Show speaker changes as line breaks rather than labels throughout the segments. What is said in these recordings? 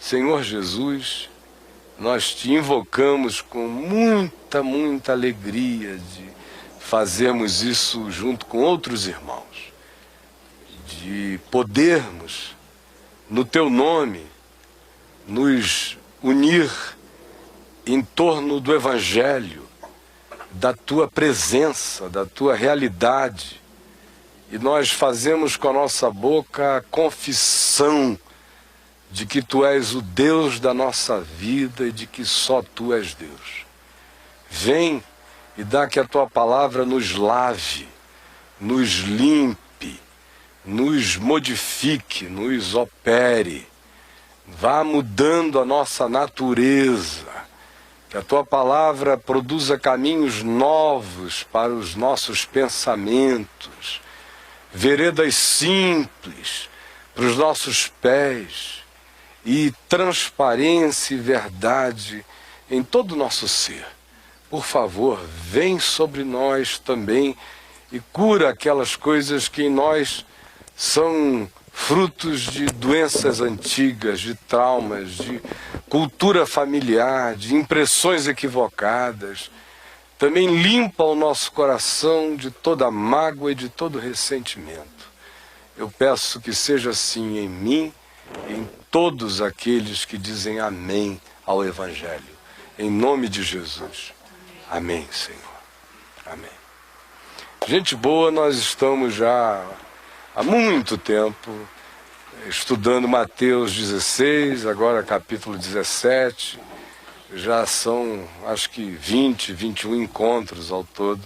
Senhor Jesus, nós te invocamos com muita alegria de fazermos isso junto com outros irmãos, de podermos, no teu nome, nos unir em torno do Evangelho, da tua presença, da tua realidade. E nós fazemos com a nossa boca a confissão de que tu és o Deus da nossa vida e de que só tu és Deus. Vem e dá que a tua palavra nos lave, nos limpe, nos modifique, nos opere. Vá mudando a nossa natureza, que a tua palavra produza caminhos novos para os nossos pensamentos, veredas simples para os nossos pés e transparência e verdade em todo o nosso ser. Por favor, vem sobre nós também e cura aquelas coisas que em nós são frutos de doenças antigas, de traumas, de cultura familiar, de impressões equivocadas. Também limpa o nosso coração de toda mágoa e de todo ressentimento. Eu peço que seja assim em mim e em todos aqueles que dizem amém ao Evangelho. Em nome de Jesus. Amém, Senhor. Amém. Gente boa, nós estamos já há muito tempo estudando Mateus 16, agora capítulo 17. Já são, acho que 20, 21 encontros ao todo,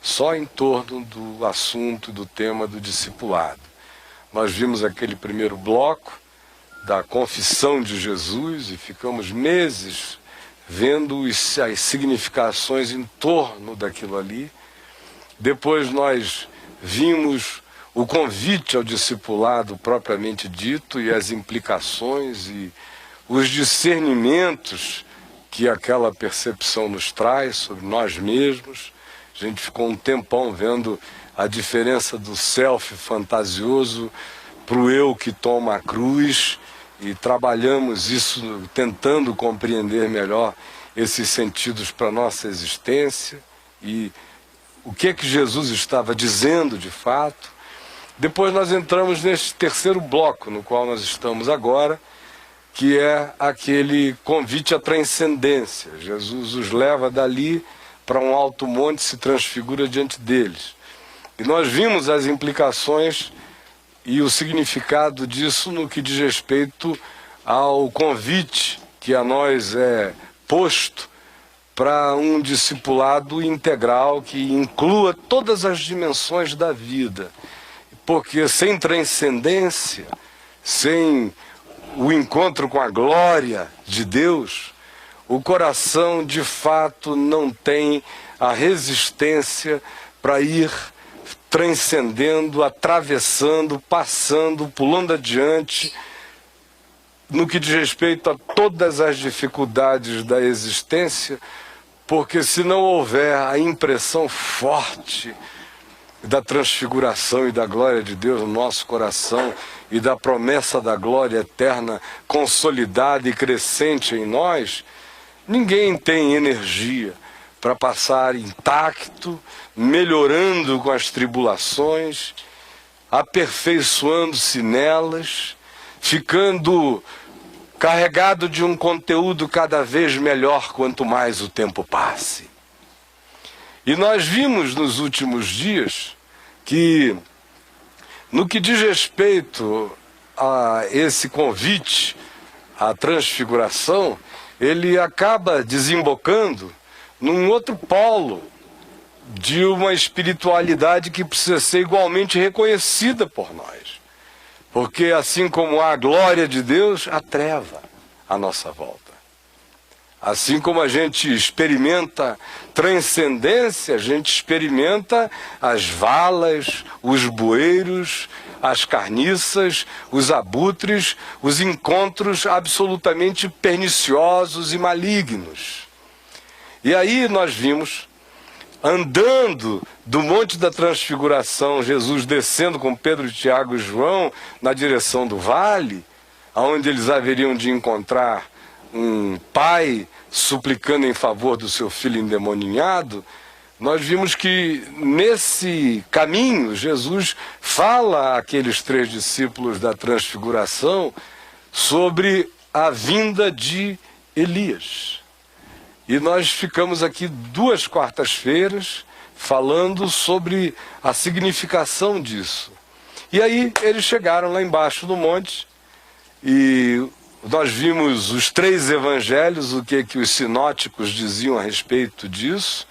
só em torno do assunto, do tema do discipulado. Nós vimos aquele primeiro bloco da confissão de Jesus e ficamos meses vendo as significações em torno daquilo ali. Depois nós vimos o convite ao discipulado propriamente dito e as implicações e os discernimentos que aquela percepção nos traz sobre nós mesmos. A gente ficou um tempão vendo a diferença do self fantasioso para o eu que toma a cruz e trabalhamos isso tentando compreender melhor esses sentidos para a nossa existência e o que Jesus estava dizendo de fato. Depois nós entramos neste terceiro bloco no qual nós estamos agora, que é aquele convite à transcendência. Jesus os leva dali para um alto monte e se transfigura diante deles. E nós vimos as implicações e o significado disso no que diz respeito ao convite que a nós é posto para um discipulado integral que inclua todas as dimensões da vida. Porque sem transcendência, sem o encontro com a glória de Deus, o coração de fato não tem a resistência para ir transcendendo, atravessando, passando, pulando adiante, no que diz respeito a todas as dificuldades da existência, porque se não houver a impressão forte da transfiguração e da glória de Deus no nosso coração e da promessa da glória eterna consolidada e crescente em nós, ninguém tem energia para passar intacto, melhorando com as tribulações, aperfeiçoando-se nelas, ficando carregado de um conteúdo cada vez melhor quanto mais o tempo passe. E nós vimos nos últimos dias que, no que diz respeito a esse convite à transfiguração, ele acaba desembocando num outro polo de uma espiritualidade que precisa ser igualmente reconhecida por nós. Porque assim como há a glória de Deus, há treva à nossa volta. Assim como a gente experimenta transcendência, a gente experimenta as valas, os bueiros, as carniças, os abutres, os encontros absolutamente perniciosos e malignos. E aí nós vimos, andando do Monte da Transfiguração, Jesus descendo com Pedro, Tiago e João na direção do vale, onde eles haveriam de encontrar um pai suplicando em favor do seu filho endemoniado, nós vimos que nesse caminho Jesus fala àqueles 3 discípulos da transfiguração sobre a vinda de Elias. E nós ficamos aqui 2 quartas-feiras falando sobre a significação disso. E aí eles chegaram lá embaixo do monte e nós vimos os 3 evangelhos, o que os sinóticos diziam a respeito disso,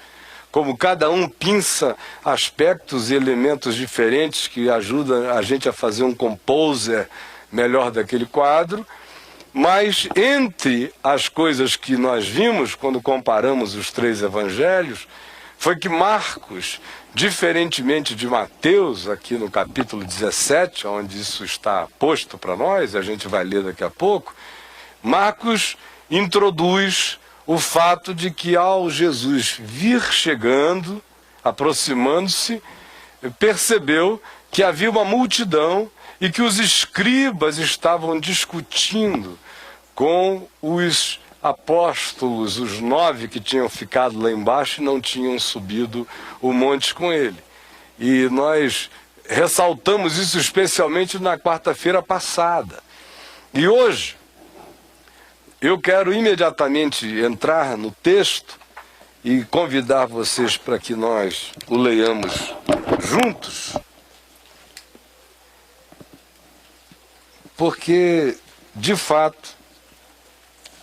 como cada um pinça aspectos e elementos diferentes que ajudam a gente a fazer um composer melhor daquele quadro. Mas entre as coisas que nós vimos quando comparamos os 3 evangelhos, foi que Marcos, diferentemente de Mateus, aqui no capítulo 17, onde isso está posto para nós, a gente vai ler daqui a pouco, Marcos introduz o fato de que ao Jesus vir chegando, aproximando-se, percebeu que havia uma multidão e que os escribas estavam discutindo com os apóstolos, os 9 que tinham ficado lá embaixo e não tinham subido o monte com ele. E nós ressaltamos isso especialmente na quarta-feira passada. E hoje, eu quero imediatamente entrar no texto e convidar vocês para que nós o leiamos juntos, porque, de fato,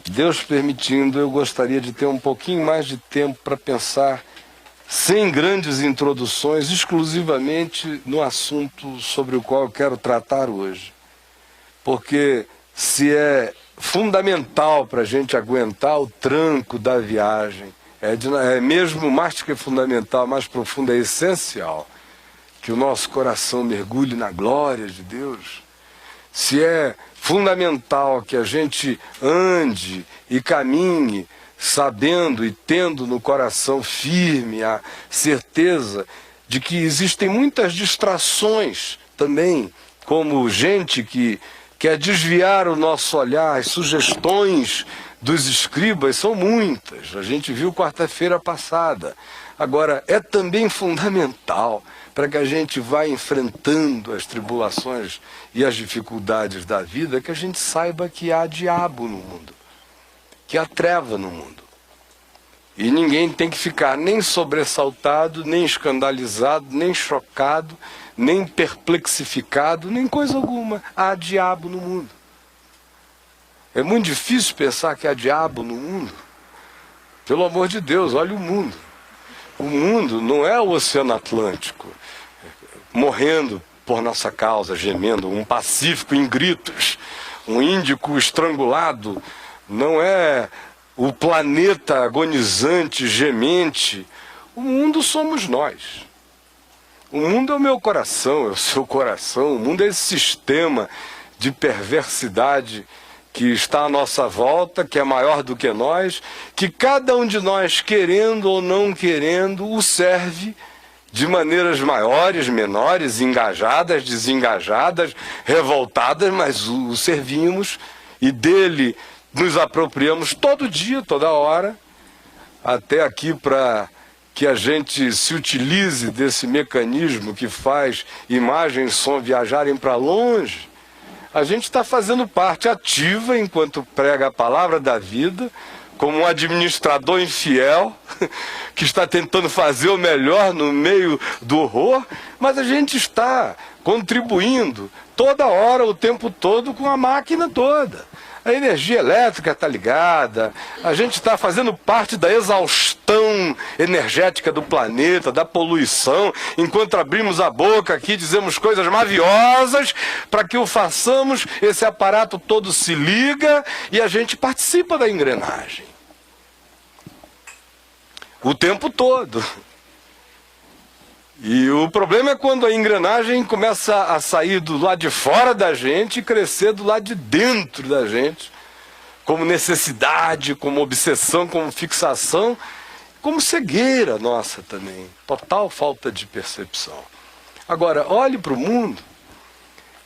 Deus permitindo, eu gostaria de ter um pouquinho mais de tempo para pensar, sem grandes introduções, exclusivamente no assunto sobre o qual eu quero tratar hoje. Porque se é fundamental para a gente aguentar o tranco da viagem, é mesmo mais do que fundamental, mais profundo, é essencial que o nosso coração mergulhe na glória de Deus. Se é fundamental que a gente ande e caminhe sabendo e tendo no coração firme a certeza de que existem muitas distrações também, como gente que quer desviar o nosso olhar, as sugestões dos escribas são muitas, a gente viu quarta-feira passada. Agora, é também fundamental para que a gente vá enfrentando as tribulações e as dificuldades da vida, que a gente saiba que há diabo no mundo, que há treva no mundo. E ninguém tem que ficar nem sobressaltado, nem escandalizado, nem chocado, nem perplexificado, nem coisa alguma. Há diabo no mundo. É muito difícil pensar que há diabo no mundo. Pelo amor de Deus, olha o mundo. O mundo não é o Oceano Atlântico, morrendo por nossa causa, gemendo, um Pacífico em gritos, um Índico estrangulado, não é o planeta agonizante, gemente. O mundo somos nós. O mundo é o meu coração, é o seu coração. O mundo é esse sistema de perversidade que está à nossa volta, que é maior do que nós, que cada um de nós, querendo ou não querendo, o serve de maneiras maiores, menores, engajadas, desengajadas, revoltadas, mas o servimos e dele nos apropriamos todo dia, toda hora, até aqui para que a gente se utilize desse mecanismo que faz imagem e som viajarem para longe. A gente está fazendo parte ativa enquanto prega a palavra da vida, como um administrador infiel, que está tentando fazer o melhor no meio do horror, mas a gente está contribuindo toda hora, o tempo todo, com a máquina toda. A energia elétrica está ligada, a gente está fazendo parte da exaustão energética do planeta, da poluição, enquanto abrimos a boca aqui, dizemos coisas maviosas, para que o façamos, esse aparato todo se liga e a gente participa da engrenagem. O tempo todo. E o problema é quando a engrenagem começa a sair do lado de fora da gente e crescer do lado de dentro da gente, como necessidade, como obsessão, como fixação, como cegueira nossa também, total falta de percepção. Agora, olhe para o mundo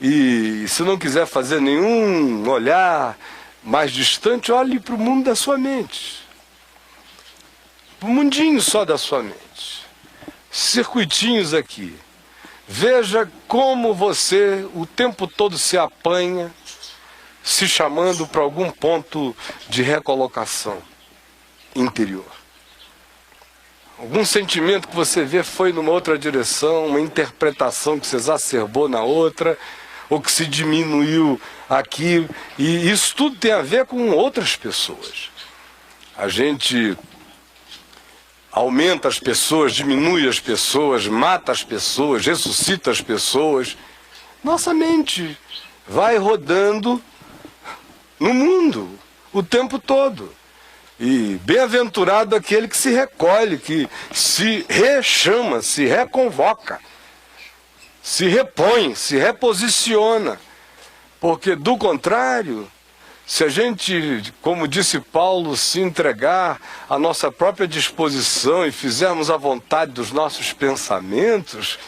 E se não quiser fazer nenhum olhar mais distante, olhe para o mundo da sua mente. Para o mundinho só da sua mente. Circuitinhos aqui. Veja como você o tempo todo se apanha, se chamando para algum ponto de recolocação interior. Algum sentimento que você vê foi numa outra direção, uma interpretação que se exacerbou na outra, ou que se diminuiu aqui. E isso tudo tem a ver com outras pessoas. A gente aumenta as pessoas, diminui as pessoas, mata as pessoas, ressuscita as pessoas. Nossa mente vai rodando no mundo o tempo todo. E bem-aventurado aquele que se recolhe, que se rechama, se reconvoca, se repõe, se reposiciona. Porque, do contrário, se a gente, como disse Paulo, se entregar à nossa própria disposição e fizermos a vontade dos nossos pensamentos,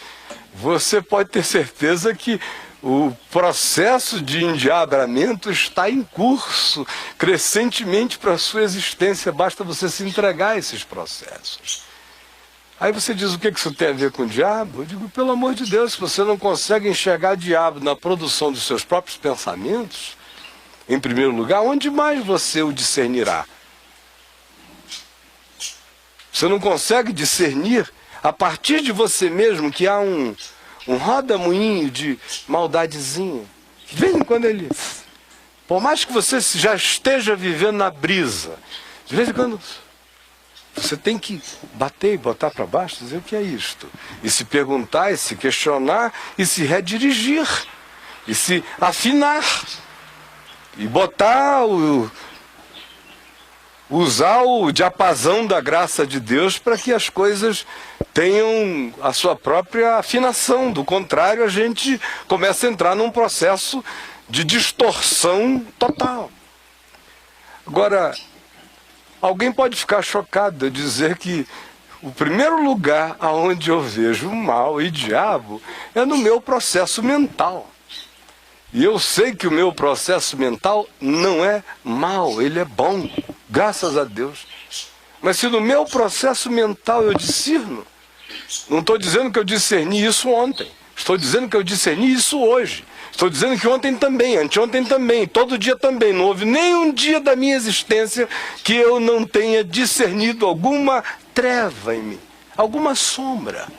você pode ter certeza que o processo de endiabramento está em curso, crescentemente para a sua existência, basta você se entregar a esses processos. Aí você diz, o que isso tem a ver com o diabo? Eu digo, pelo amor de Deus, se você não consegue enxergar o diabo na produção dos seus próprios pensamentos, em primeiro lugar, onde mais você o discernirá? Você não consegue discernir a partir de você mesmo que há um roda-moinho de maldadezinha. De vez em quando ele... Por mais que você já esteja vivendo na brisa, de vez em quando você tem que bater e botar para baixo, dizer o que é isto. E se perguntar, e se questionar, e se redirigir, e se afinar. E botar usar o diapasão da graça de Deus para que as coisas tenham a sua própria afinação. Do contrário, a gente começa a entrar num processo de distorção total. Agora, alguém pode ficar chocado de dizer que o primeiro lugar aonde eu vejo mal e diabo é no meu processo mental. E eu sei que o meu processo mental não é mau, ele é bom, graças a Deus. Mas se no meu processo mental eu discerno, não estou dizendo que eu discerni isso ontem, estou dizendo que eu discerni isso hoje. Estou dizendo que ontem também, anteontem também, todo dia também. Não houve nenhum dia da minha existência que eu não tenha discernido alguma treva em mim, alguma sombra,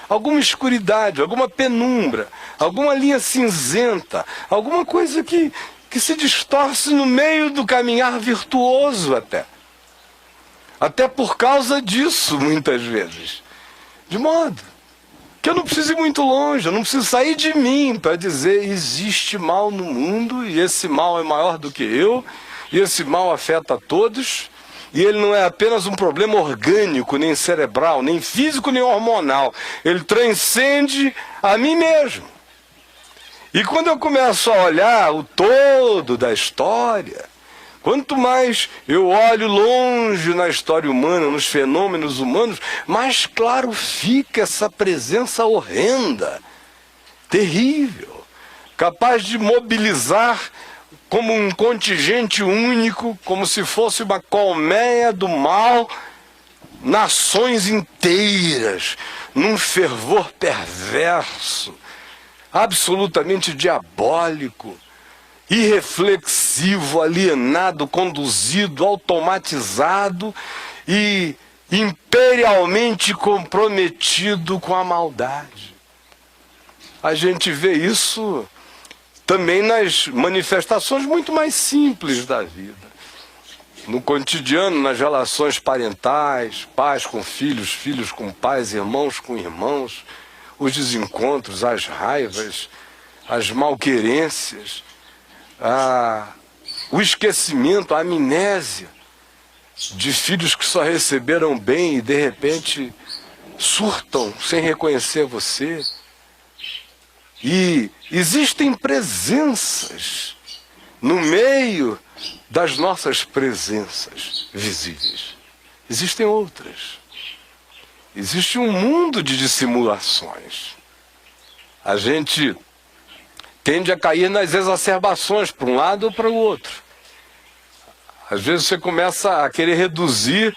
alguma escuridade, alguma penumbra, alguma linha cinzenta, alguma coisa que se distorce no meio do caminhar virtuoso até. Até por causa disso, muitas vezes. De modo que eu não preciso ir muito longe, eu não preciso sair de mim para dizer existe mal no mundo e esse mal é maior do que eu, e esse mal afeta a todos, e ele não é apenas um problema orgânico, nem cerebral, nem físico, nem hormonal, ele transcende a mim mesmo. E quando eu começo a olhar o todo da história, quanto mais eu olho longe na história humana, nos fenômenos humanos, mais claro fica essa presença horrenda, terrível, capaz de mobilizar como um contingente único, como se fosse uma colmeia do mal, nações inteiras, num fervor perverso, absolutamente diabólico, irreflexivo, alienado, conduzido, automatizado e imperialmente comprometido com a maldade. A gente vê isso também nas manifestações muito mais simples da vida. No cotidiano, nas relações parentais, pais com filhos, filhos com pais, irmãos com irmãos, os desencontros, as raivas, as malquerências, o esquecimento, a amnésia de filhos que só receberam bem e de repente surtam sem reconhecer você. E existem presenças no meio das nossas presenças visíveis. Existem outras. Existe um mundo de dissimulações. A gente tende a cair nas exacerbações, para um lado ou para o outro. Às vezes você começa a querer reduzir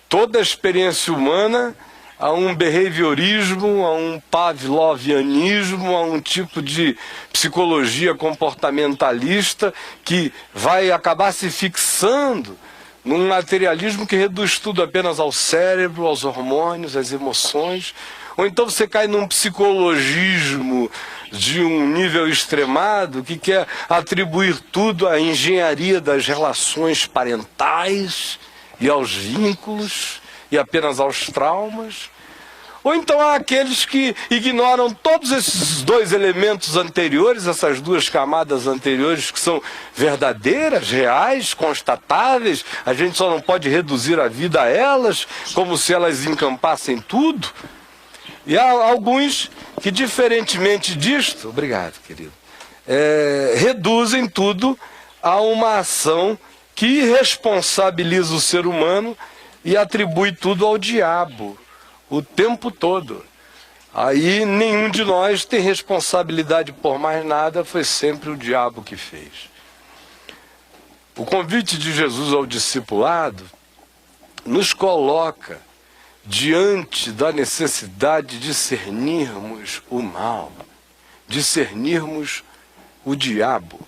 toda a experiência humana a um behaviorismo, a um pavlovianismo, a um tipo de psicologia comportamentalista que vai acabar se fixando num materialismo que reduz tudo apenas ao cérebro, aos hormônios, às emoções. Ou então você cai num psicologismo de um nível extremado que quer atribuir tudo à engenharia das relações parentais e aos vínculos e apenas aos traumas. Ou então há aqueles que ignoram todos esses dois elementos anteriores, essas duas camadas anteriores que são verdadeiras, reais, constatáveis. A gente só não pode reduzir a vida a elas, como se elas encampassem tudo. E há alguns que, diferentemente disto, obrigado, querido, reduzem tudo a uma ação que irresponsabiliza o ser humano e atribui tudo ao diabo o tempo todo. Aí nenhum de nós tem responsabilidade por mais nada, foi sempre o diabo que fez. O convite de Jesus ao discipulado nos coloca diante da necessidade de discernirmos o mal, discernirmos o diabo,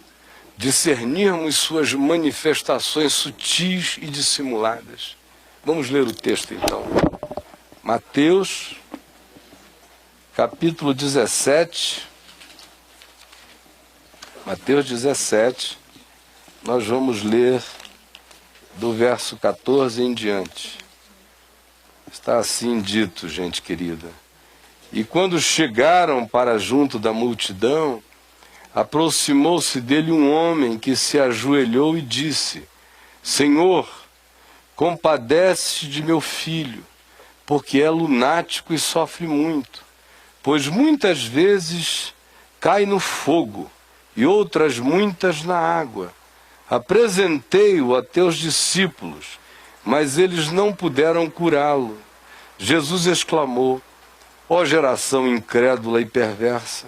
discernirmos suas manifestações sutis e dissimuladas. Vamos ler o texto então. Mateus, capítulo 17. Mateus 17, nós vamos ler do verso 14 em diante. Está assim dito, gente querida. E quando chegaram para junto da multidão, aproximou-se dele um homem que se ajoelhou e disse: Senhor, compadece de meu filho, porque é lunático e sofre muito, pois muitas vezes cai no fogo e outras muitas na água. Apresentei-o a teus discípulos, mas eles não puderam curá-lo. Jesus exclamou: ó geração incrédula e perversa,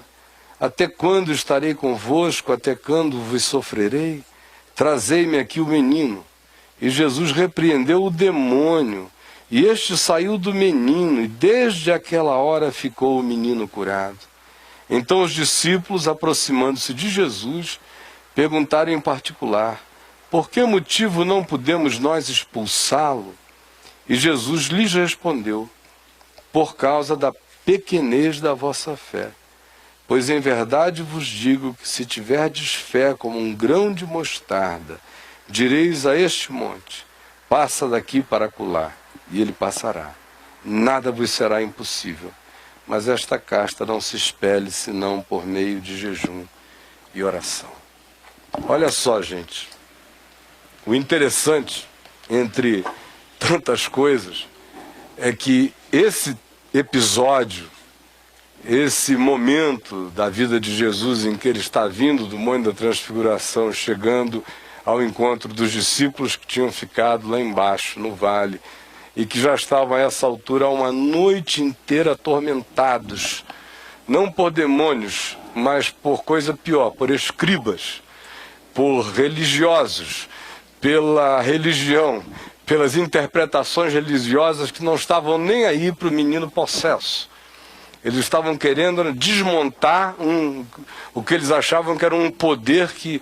até quando estarei convosco, até quando vos sofrerei? Trazei-me aqui o menino. E Jesus repreendeu o demônio, e este saiu do menino, e desde aquela hora ficou o menino curado. Então os discípulos, aproximando-se de Jesus, perguntaram em particular: por que motivo não podemos nós expulsá-lo? E Jesus lhes respondeu: por causa da pequenez da vossa fé. Pois em verdade vos digo que se tiverdes fé como um grão de mostarda, direis a este monte: passa daqui para acolá, e ele passará. Nada vos será impossível. Mas esta casta não se expele senão por meio de jejum e oração. Olha só, gente, o interessante entre tantas coisas é que esse episódio, esse momento da vida de Jesus em que ele está vindo do Monte da Transfiguração, chegando ao encontro dos discípulos que tinham ficado lá embaixo, no vale, e que já estavam a essa altura uma noite inteira atormentados, não por demônios, mas por coisa pior, por escribas, por religiosos, pela religião, pelas interpretações religiosas que não estavam nem aí para o menino possesso. Eles estavam querendo desmontar o que eles achavam que era um poder que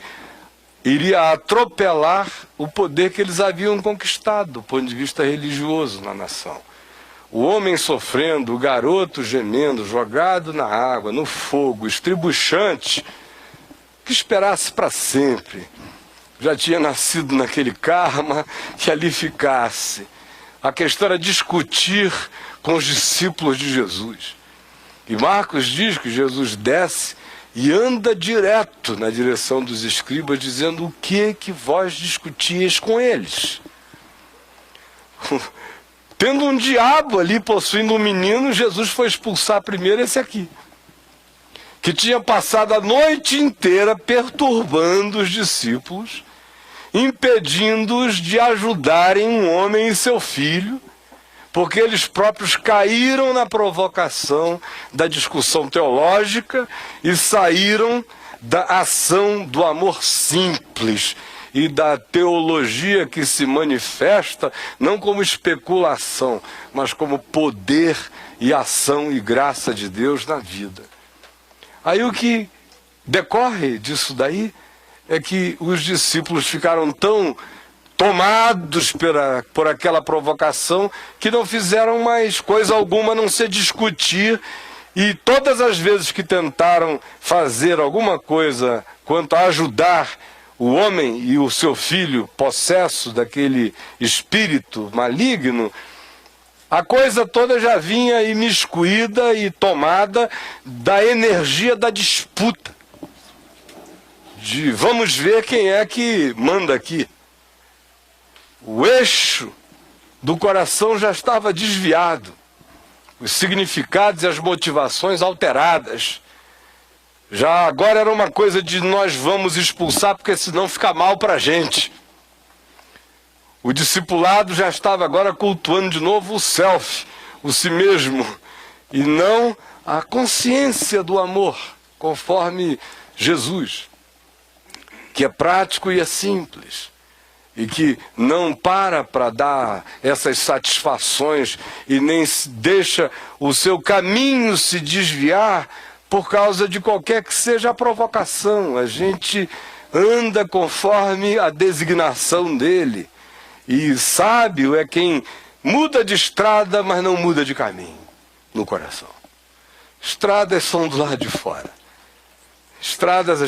iria atropelar o poder que eles haviam conquistado do ponto de vista religioso na nação. O homem sofrendo, o garoto gemendo, jogado na água, no fogo, estribuchante, que esperasse para sempre. Já tinha nascido naquele karma, que ali ficasse. A questão era discutir com os discípulos de Jesus. E Marcos diz que Jesus desce e anda direto na direção dos escribas, dizendo: o que vós discutias com eles? Tendo um diabo ali possuindo um menino, Jesus foi expulsar primeiro esse aqui, que tinha passado a noite inteira perturbando os discípulos, impedindo-os de ajudarem um homem e seu filho, porque eles próprios caíram na provocação da discussão teológica e saíram da ação do amor simples e da teologia que se manifesta não como especulação, mas como poder e ação e graça de Deus na vida. Aí o que decorre disso daí é que os discípulos ficaram tão tomados por aquela provocação que não fizeram mais coisa alguma a não ser discutir, e todas as vezes que tentaram fazer alguma coisa quanto a ajudar o homem e o seu filho possesso daquele espírito maligno, a coisa toda já vinha imiscuída e tomada da energia da disputa, de vamos ver quem é que manda aqui. O eixo do coração já estava desviado, os significados e as motivações alteradas. Já agora era uma coisa de nós vamos expulsar porque senão fica mal para a gente. O discipulado já estava agora cultuando de novo o self, o si mesmo, e não a consciência do amor, conforme Jesus, que é prático e é simples, e que não para dar essas satisfações e nem deixa o seu caminho se desviar por causa de qualquer que seja a provocação. A gente anda conforme a designação dele. E sábio é quem muda de estrada, mas não muda de caminho no coração. Estradas são do lado de fora. Estradas a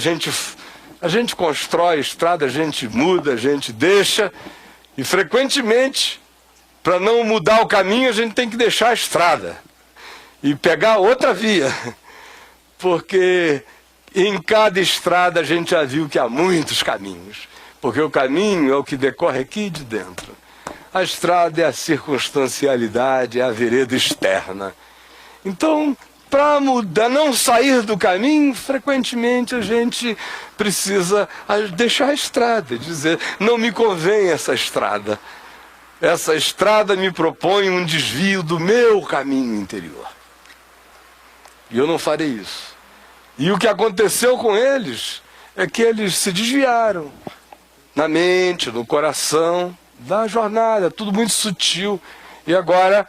gente constrói, estrada a gente muda, a gente deixa. E frequentemente, para não mudar o caminho, a gente tem que deixar a estrada e pegar outra via. Porque em cada estrada a gente já viu que há muitos caminhos. Porque o caminho é o que decorre aqui de dentro. A estrada é a circunstancialidade, é a vereda externa. Então, para mudar, não sair do caminho, frequentemente a gente precisa deixar a estrada, dizer, não me convém essa estrada. Essa estrada me propõe um desvio do meu caminho interior. E eu não farei isso. E o que aconteceu com eles é que eles se desviaram na mente, no coração, da jornada, tudo muito sutil. E agora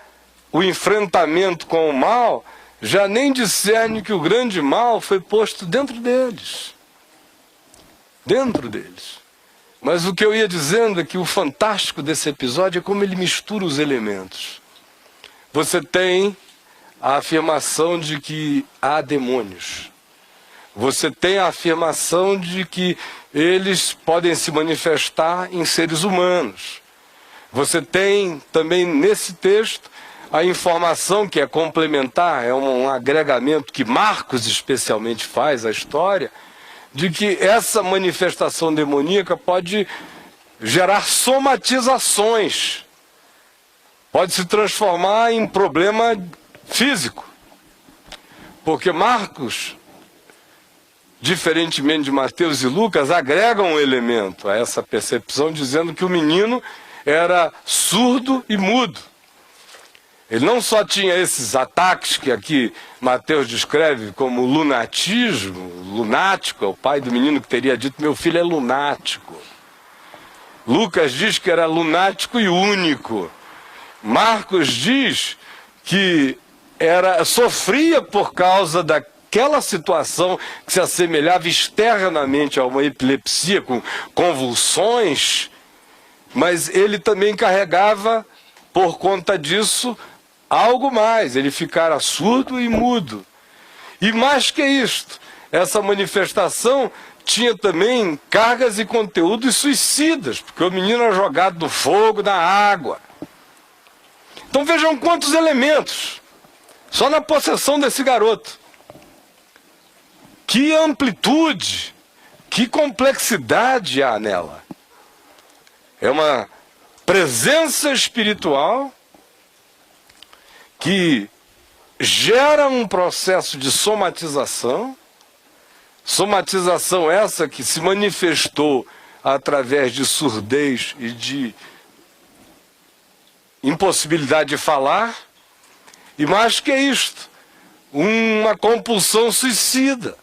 o enfrentamento com o mal já nem discerne que o grande mal foi posto dentro deles. Dentro deles. Mas o que eu ia dizendo é que o fantástico desse episódio é como ele mistura os elementos. Você tem a afirmação de que há demônios. Você tem a afirmação de que eles podem se manifestar em seres humanos. Você tem também nesse texto a informação que é complementar, é um agregamento que Marcos especialmente faz à história, de que essa manifestação demoníaca pode gerar somatizações, pode se transformar em problema físico. Porque Marcos, diferentemente de Mateus e Lucas, agregam um elemento a essa percepção, dizendo que o menino era surdo e mudo. Ele não só tinha esses ataques que aqui Mateus descreve como lunatismo, lunático, é o pai do menino que teria dito, meu filho é lunático. Lucas diz que era lunático e único. Marcos diz que sofria por causa daquela situação que se assemelhava externamente a uma epilepsia com convulsões, mas ele também carregava, por conta disso, algo mais, ele ficara surdo e mudo. E mais que isto, essa manifestação tinha também cargas e conteúdos suicidas, porque o menino era jogado no fogo, na água. Então vejam quantos elementos, só na possessão desse garoto. Que amplitude, que complexidade há nela. É uma presença espiritual que gera um processo de somatização, somatização essa que se manifestou através de surdez e de impossibilidade de falar, e mais que isto, uma compulsão suicida.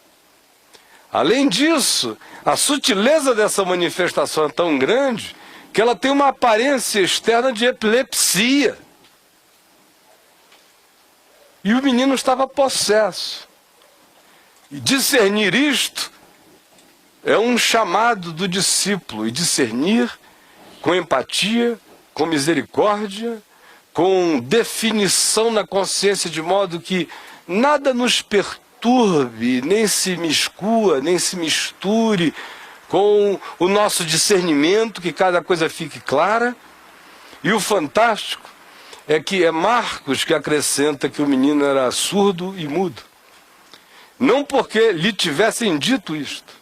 Além disso, a sutileza dessa manifestação é tão grande que ela tem uma aparência externa de epilepsia. E o menino estava possesso. E discernir isto é um chamado do discípulo, e discernir com empatia, com misericórdia, com definição na consciência, de modo que nada nos perturbe, nem se miscua, nem se misture com o nosso discernimento, que cada coisa fique clara. E o fantástico é que é Marcos que acrescenta que o menino era surdo e mudo. Não porque lhe tivessem dito isto.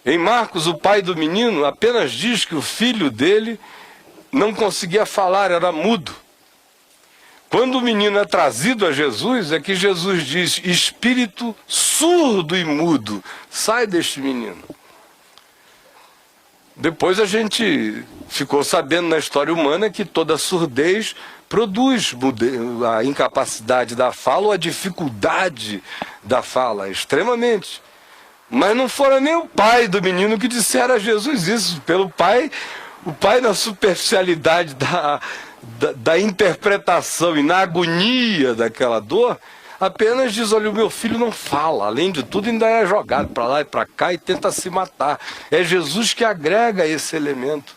Em Marcos, o pai do menino apenas diz que o filho dele não conseguia falar, era mudo. Quando o menino é trazido a Jesus, é que Jesus diz: espírito surdo e mudo, sai deste menino. Depois a gente ficou sabendo na história humana que toda surdez produz a incapacidade da fala ou a dificuldade da fala, extremamente. Mas não fora nem o pai do menino que dissera a Jesus isso. Pelo pai, o pai, na superficialidade da interpretação e na agonia daquela dor, apenas diz: olha, o meu filho não fala. Além de tudo, ainda é jogado para lá e para cá e tenta se matar. É Jesus que agrega esse elemento.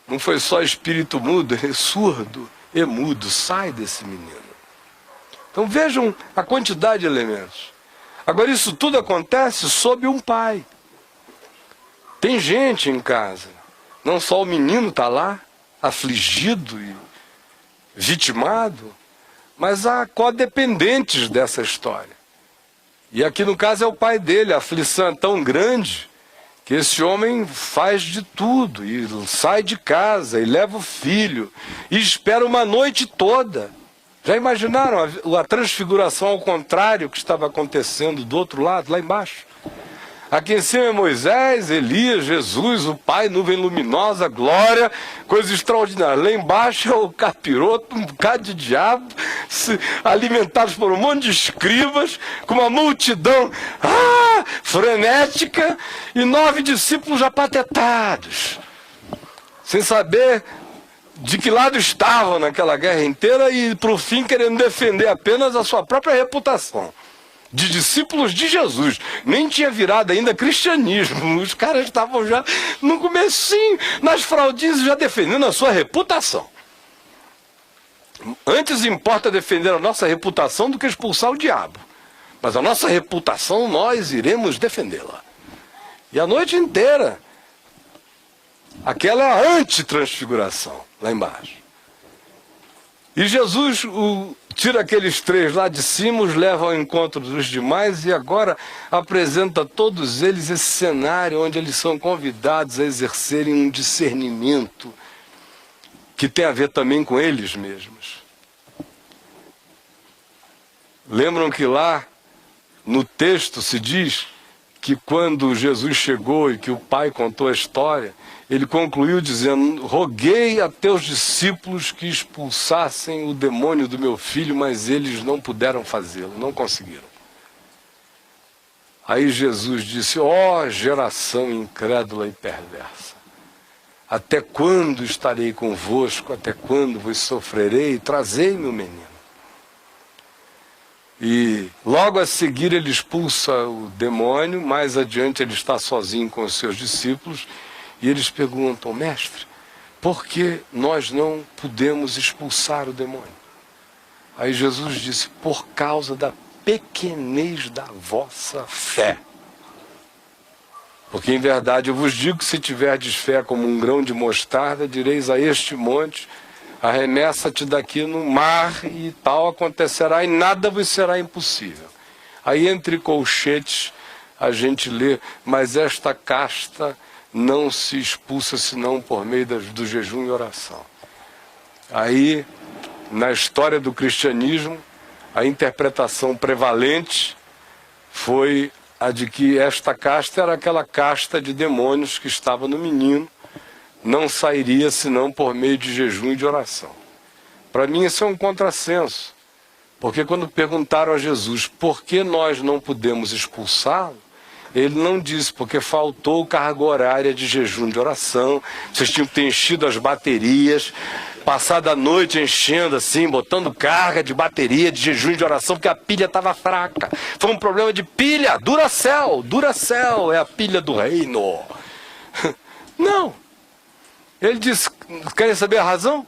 Não foi só espírito mudo, é surdo e mudo. Sai desse menino. Então vejam a quantidade de elementos. Agora, isso tudo acontece sob um pai. Tem gente em casa. Não só o menino está lá, afligido e vitimado, mas há codependentes dessa história. E aqui no caso é o pai dele. A aflição é tão grande que esse homem faz de tudo, e sai de casa, e leva o filho, e espera uma noite toda. Já imaginaram a transfiguração ao contrário que estava acontecendo do outro lado, lá embaixo? Aqui em cima é Moisés, Elias, Jesus, o Pai, nuvem luminosa, glória, coisa extraordinária. Lá embaixo é o capiroto, um bocado de diabo, alimentados por um monte de escribas, com uma multidão frenética, e 9 discípulos apatetados, sem saber de que lado estavam naquela guerra inteira, e por fim querendo defender apenas a sua própria reputação de discípulos de Jesus. Nem tinha virado ainda cristianismo. Os caras estavam já no comecinho, nas fraldinhas, já defendendo a sua reputação. Antes importa defender a nossa reputação do que expulsar o diabo. Mas a nossa reputação nós iremos defendê-la. E a noite inteira, aquela é a antitransfiguração, lá embaixo. E Jesus tira aqueles 3 lá de cima, os leva ao encontro dos demais, e agora apresenta a todos eles esse cenário onde eles são convidados a exercerem um discernimento que tem a ver também com eles mesmos. Lembram que lá no texto se diz que quando Jesus chegou e que o pai contou a história, ele concluiu dizendo: roguei a teus discípulos que expulsassem o demônio do meu filho, mas eles não puderam fazê-lo, não conseguiram. Aí Jesus disse: ó geração incrédula e perversa, até quando estarei convosco, até quando vos sofrerei? Trazei-me o menino. E logo a seguir ele expulsa o demônio. Mais adiante ele está sozinho com os seus discípulos, e eles perguntam: mestre, por que nós não pudemos expulsar o demônio? Aí Jesus disse: por causa da pequenez da vossa fé. Porque em verdade eu vos digo que se tiverdes fé como um grão de mostarda, direis a este monte: arremessa-te daqui no mar, e tal acontecerá, e nada vos será impossível. Aí entre colchetes a gente lê: mas esta casta não se expulsa senão por meio do jejum e oração. Aí, na história do cristianismo, a interpretação prevalente foi a de que esta casta era aquela casta de demônios que estava no menino, não sairia senão por meio de jejum e de oração. Para mim isso é um contrassenso, porque quando perguntaram a Jesus por que nós não podemos expulsá-lo, ele não disse porque faltou carga horária de jejum e de oração, vocês tinham que ter enchido as baterias, passado a noite enchendo assim, botando carga de bateria, de jejum e de oração, porque a pilha estava fraca. Foi um problema de pilha, Duracell é a pilha do reino. Não. Ele disse, querem saber a razão?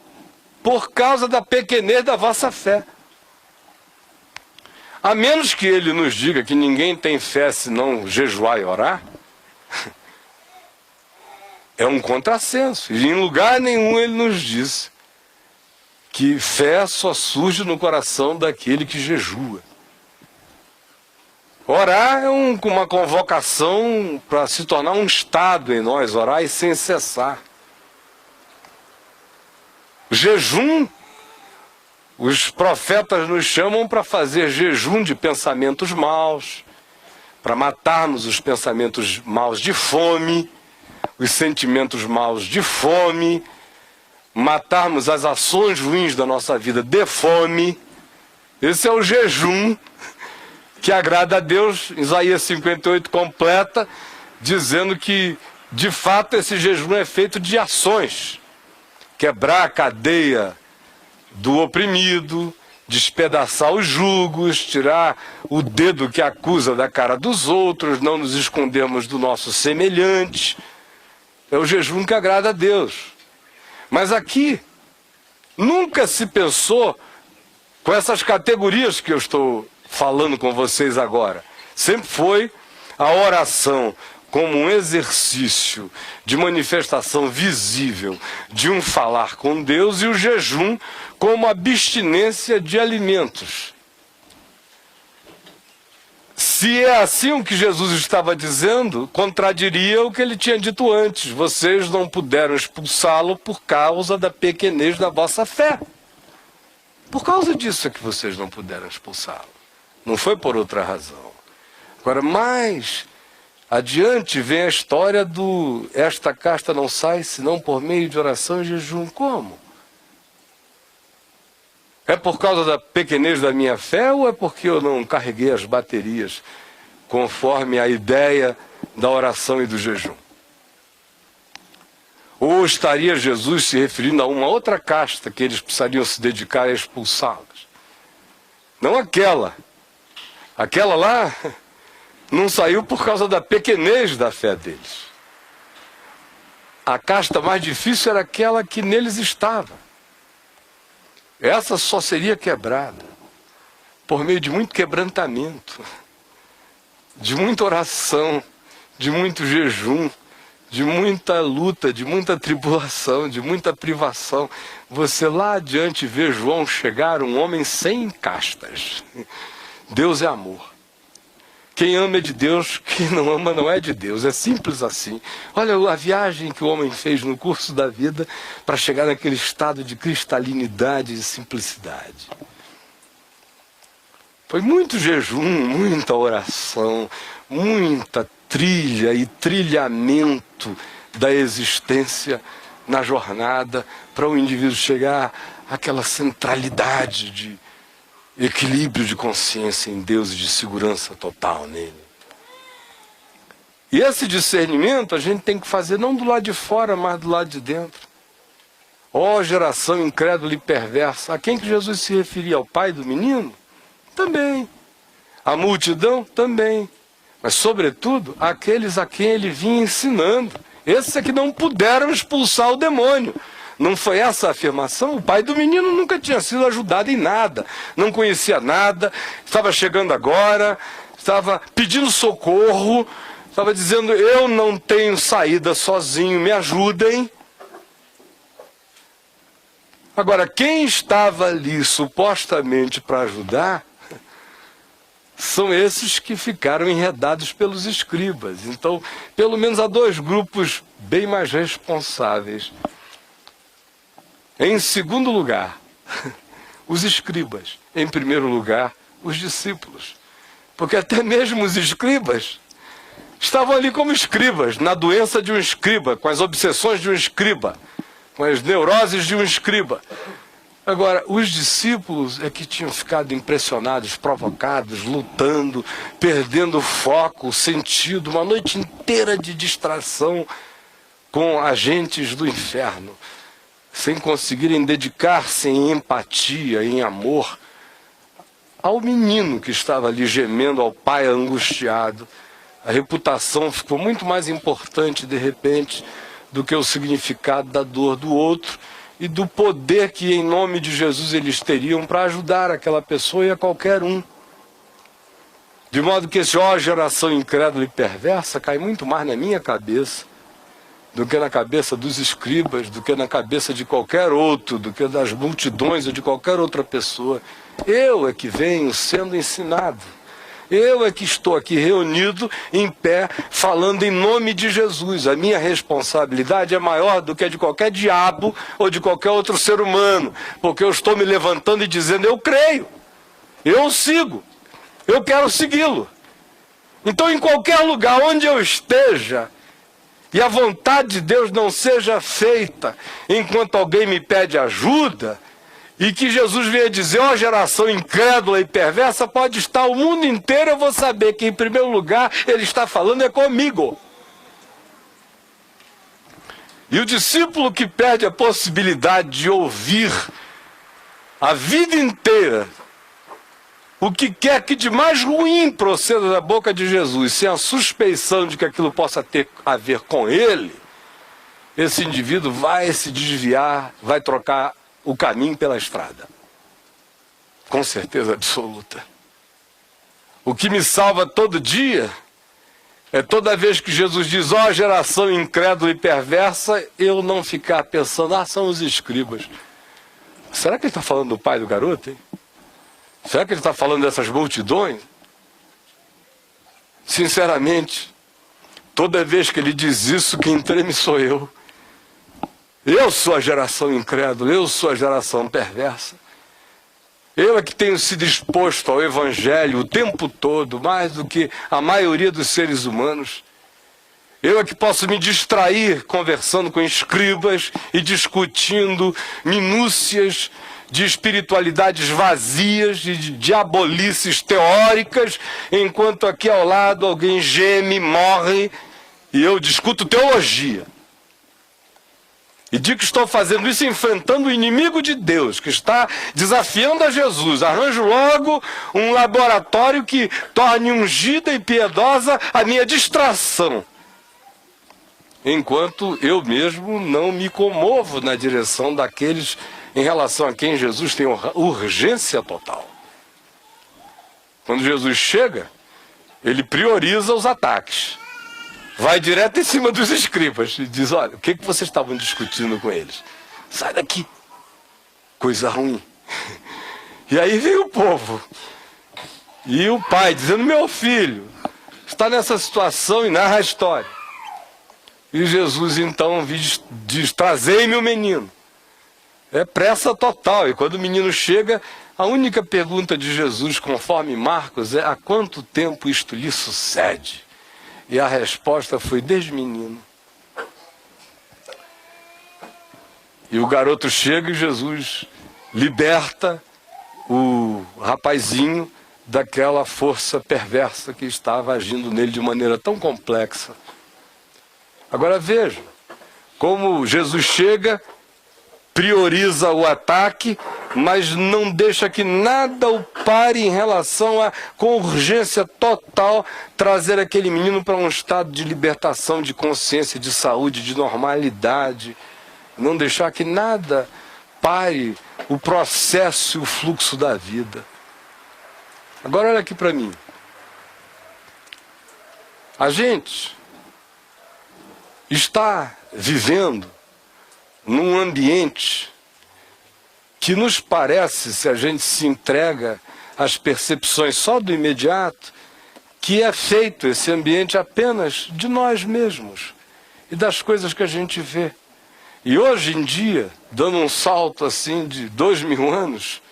Por causa da pequenez da vossa fé. A menos que ele nos diga que ninguém tem fé senão jejuar e orar, é um contrassenso. E em lugar nenhum ele nos diz que fé só surge no coração daquele que jejua. Orar é uma convocação para se tornar um estado em nós, orar e sem cessar. O jejum, os profetas nos chamam para fazer jejum de pensamentos maus, para matarmos os pensamentos maus de fome, os sentimentos maus de fome, matarmos as ações ruins da nossa vida de fome. Esse é o jejum que agrada a Deus. Isaías 58 completa, dizendo que, de fato, esse jejum é feito de ações. Quebrar a cadeia do oprimido, despedaçar os jugos, tirar o dedo que acusa da cara dos outros, não nos escondermos do nosso semelhante. É o jejum que agrada a Deus. Mas aqui, nunca se pensou com essas categorias que eu estou falando com vocês agora. Sempre foi a oração como um exercício de manifestação visível de um falar com Deus, e o jejum como abstinência de alimentos. Se é assim o que Jesus estava dizendo, contradiria o que ele tinha dito antes. Vocês não puderam expulsá-lo por causa da pequenez da vossa fé. Por causa disso é que vocês não puderam expulsá-lo. Não foi por outra razão. Agora, mais adiante vem a história do esta casta não sai senão por meio de oração e jejum. Como? É por causa da pequenez da minha fé ou é porque eu não carreguei as baterias conforme a ideia da oração e do jejum? Ou estaria Jesus se referindo a uma outra casta que eles precisariam se dedicar a expulsá-las? Não aquela. Aquela lá não saiu por causa da pequenez da fé deles. A casta mais difícil era aquela que neles estava. Essa só seria quebrada por meio de muito quebrantamento, de muita oração, de muito jejum, de muita luta, de muita tribulação, de muita privação. Você lá adiante vê João chegar, um homem sem castas. Deus é amor. Quem ama é de Deus, quem não ama não é de Deus. É simples assim. Olha a viagem que o homem fez no curso da vida para chegar naquele estado de cristalinidade e simplicidade. Foi muito jejum, muita oração, muita trilha e trilhamento da existência na jornada para o indivíduo chegar àquela centralidade de equilíbrio de consciência em Deus e de segurança total nele. E esse discernimento a gente tem que fazer não do lado de fora, mas do lado de dentro. Ó geração incrédula e perversa, a quem que Jesus se referia? Ao pai do menino? Também. A multidão? Também. Mas sobretudo, aqueles a quem ele vinha ensinando. Esses é que não puderam expulsar o demônio. Não foi essa a afirmação? O pai do menino nunca tinha sido ajudado em nada, não conhecia nada, estava chegando agora, estava pedindo socorro, estava dizendo, eu não tenho saída sozinho, me ajudem. Agora, quem estava ali supostamente para ajudar, são esses que ficaram enredados pelos escribas. Então, pelo menos há dois grupos bem mais responsáveis. Em segundo lugar, os escribas. Em primeiro lugar, os discípulos. Porque até mesmo os escribas estavam ali como escribas, na doença de um escriba, com as obsessões de um escriba, com as neuroses de um escriba. Agora, os discípulos é que tinham ficado impressionados, provocados, lutando, perdendo o foco, o sentido, uma noite inteira de distração com agentes do inferno, sem conseguirem dedicar-se em empatia, em amor, ao menino que estava ali gemendo, ao pai angustiado. A reputação ficou muito mais importante, de repente, do que o significado da dor do outro e do poder que, em nome de Jesus, eles teriam para ajudar aquela pessoa e a qualquer um. De modo que esse ó geração incrédula e perversa cai muito mais na minha cabeça do que na cabeça dos escribas, do que na cabeça de qualquer outro, do que das multidões ou de qualquer outra pessoa. Eu é que venho sendo ensinado. Eu é que estou aqui reunido, em pé, falando em nome de Jesus. A minha responsabilidade é maior do que a de qualquer diabo ou de qualquer outro ser humano, porque eu estou me levantando e dizendo, eu creio, eu sigo, eu quero segui-lo. Então, em qualquer lugar onde eu esteja, e a vontade de Deus não seja feita enquanto alguém me pede ajuda, e que Jesus venha dizer, ó geração incrédula e perversa, pode estar o mundo inteiro, eu vou saber que em primeiro lugar ele está falando é comigo. E o discípulo que perde a possibilidade de ouvir a vida inteira o que quer que de mais ruim proceda da boca de Jesus, sem a suspeição de que aquilo possa ter a ver com ele, esse indivíduo vai se desviar, vai trocar o caminho pela estrada. Com certeza absoluta. O que me salva todo dia é toda vez que Jesus diz, ó geração incrédula e perversa, eu não ficar pensando, são os escribas. Será que ele está falando do pai do garoto, hein? Será que ele está falando dessas multidões? Sinceramente, toda vez que ele diz isso, quem treme sou eu. Eu sou a geração incrédula, eu sou a geração perversa. Eu é que tenho sido exposto ao Evangelho o tempo todo, mais do que a maioria dos seres humanos. Eu é que posso me distrair conversando com escribas e discutindo minúcias de espiritualidades vazias, de diabolices teóricas, enquanto aqui ao lado alguém geme, morre, e eu discuto teologia. E digo que estou fazendo isso enfrentando o inimigo de Deus, que está desafiando a Jesus. Arranjo logo um laboratório que torne ungida e piedosa a minha distração. Enquanto eu mesmo não me comovo na direção daqueles em relação a quem Jesus tem urgência total. Quando Jesus chega, ele prioriza os ataques. Vai direto em cima dos escribas e diz, olha, o que vocês estavam discutindo com eles? Sai daqui. Coisa ruim. E aí vem o povo. E o pai dizendo, meu filho, está nessa situação e narra a história. E Jesus então diz, trazei-me o menino. É pressa total. E quando o menino chega, a única pergunta de Jesus, conforme Marcos, é, há quanto tempo isto lhe sucede? E a resposta foi, desde menino. E o garoto chega e Jesus liberta o rapazinho daquela força perversa que estava agindo nele de maneira tão complexa. Agora veja, como Jesus chega, prioriza o ataque, mas não deixa que nada o pare em relação a, com urgência total, trazer aquele menino para um estado de libertação, de consciência, de saúde, de normalidade. Não deixar que nada pare o processo e o fluxo da vida. Agora olha aqui para mim. A gente está vivendo num ambiente que nos parece, se a gente se entrega às percepções só do imediato, que é feito esse ambiente apenas de nós mesmos e das coisas que a gente vê. E hoje em dia, dando um salto assim de 2000 anos,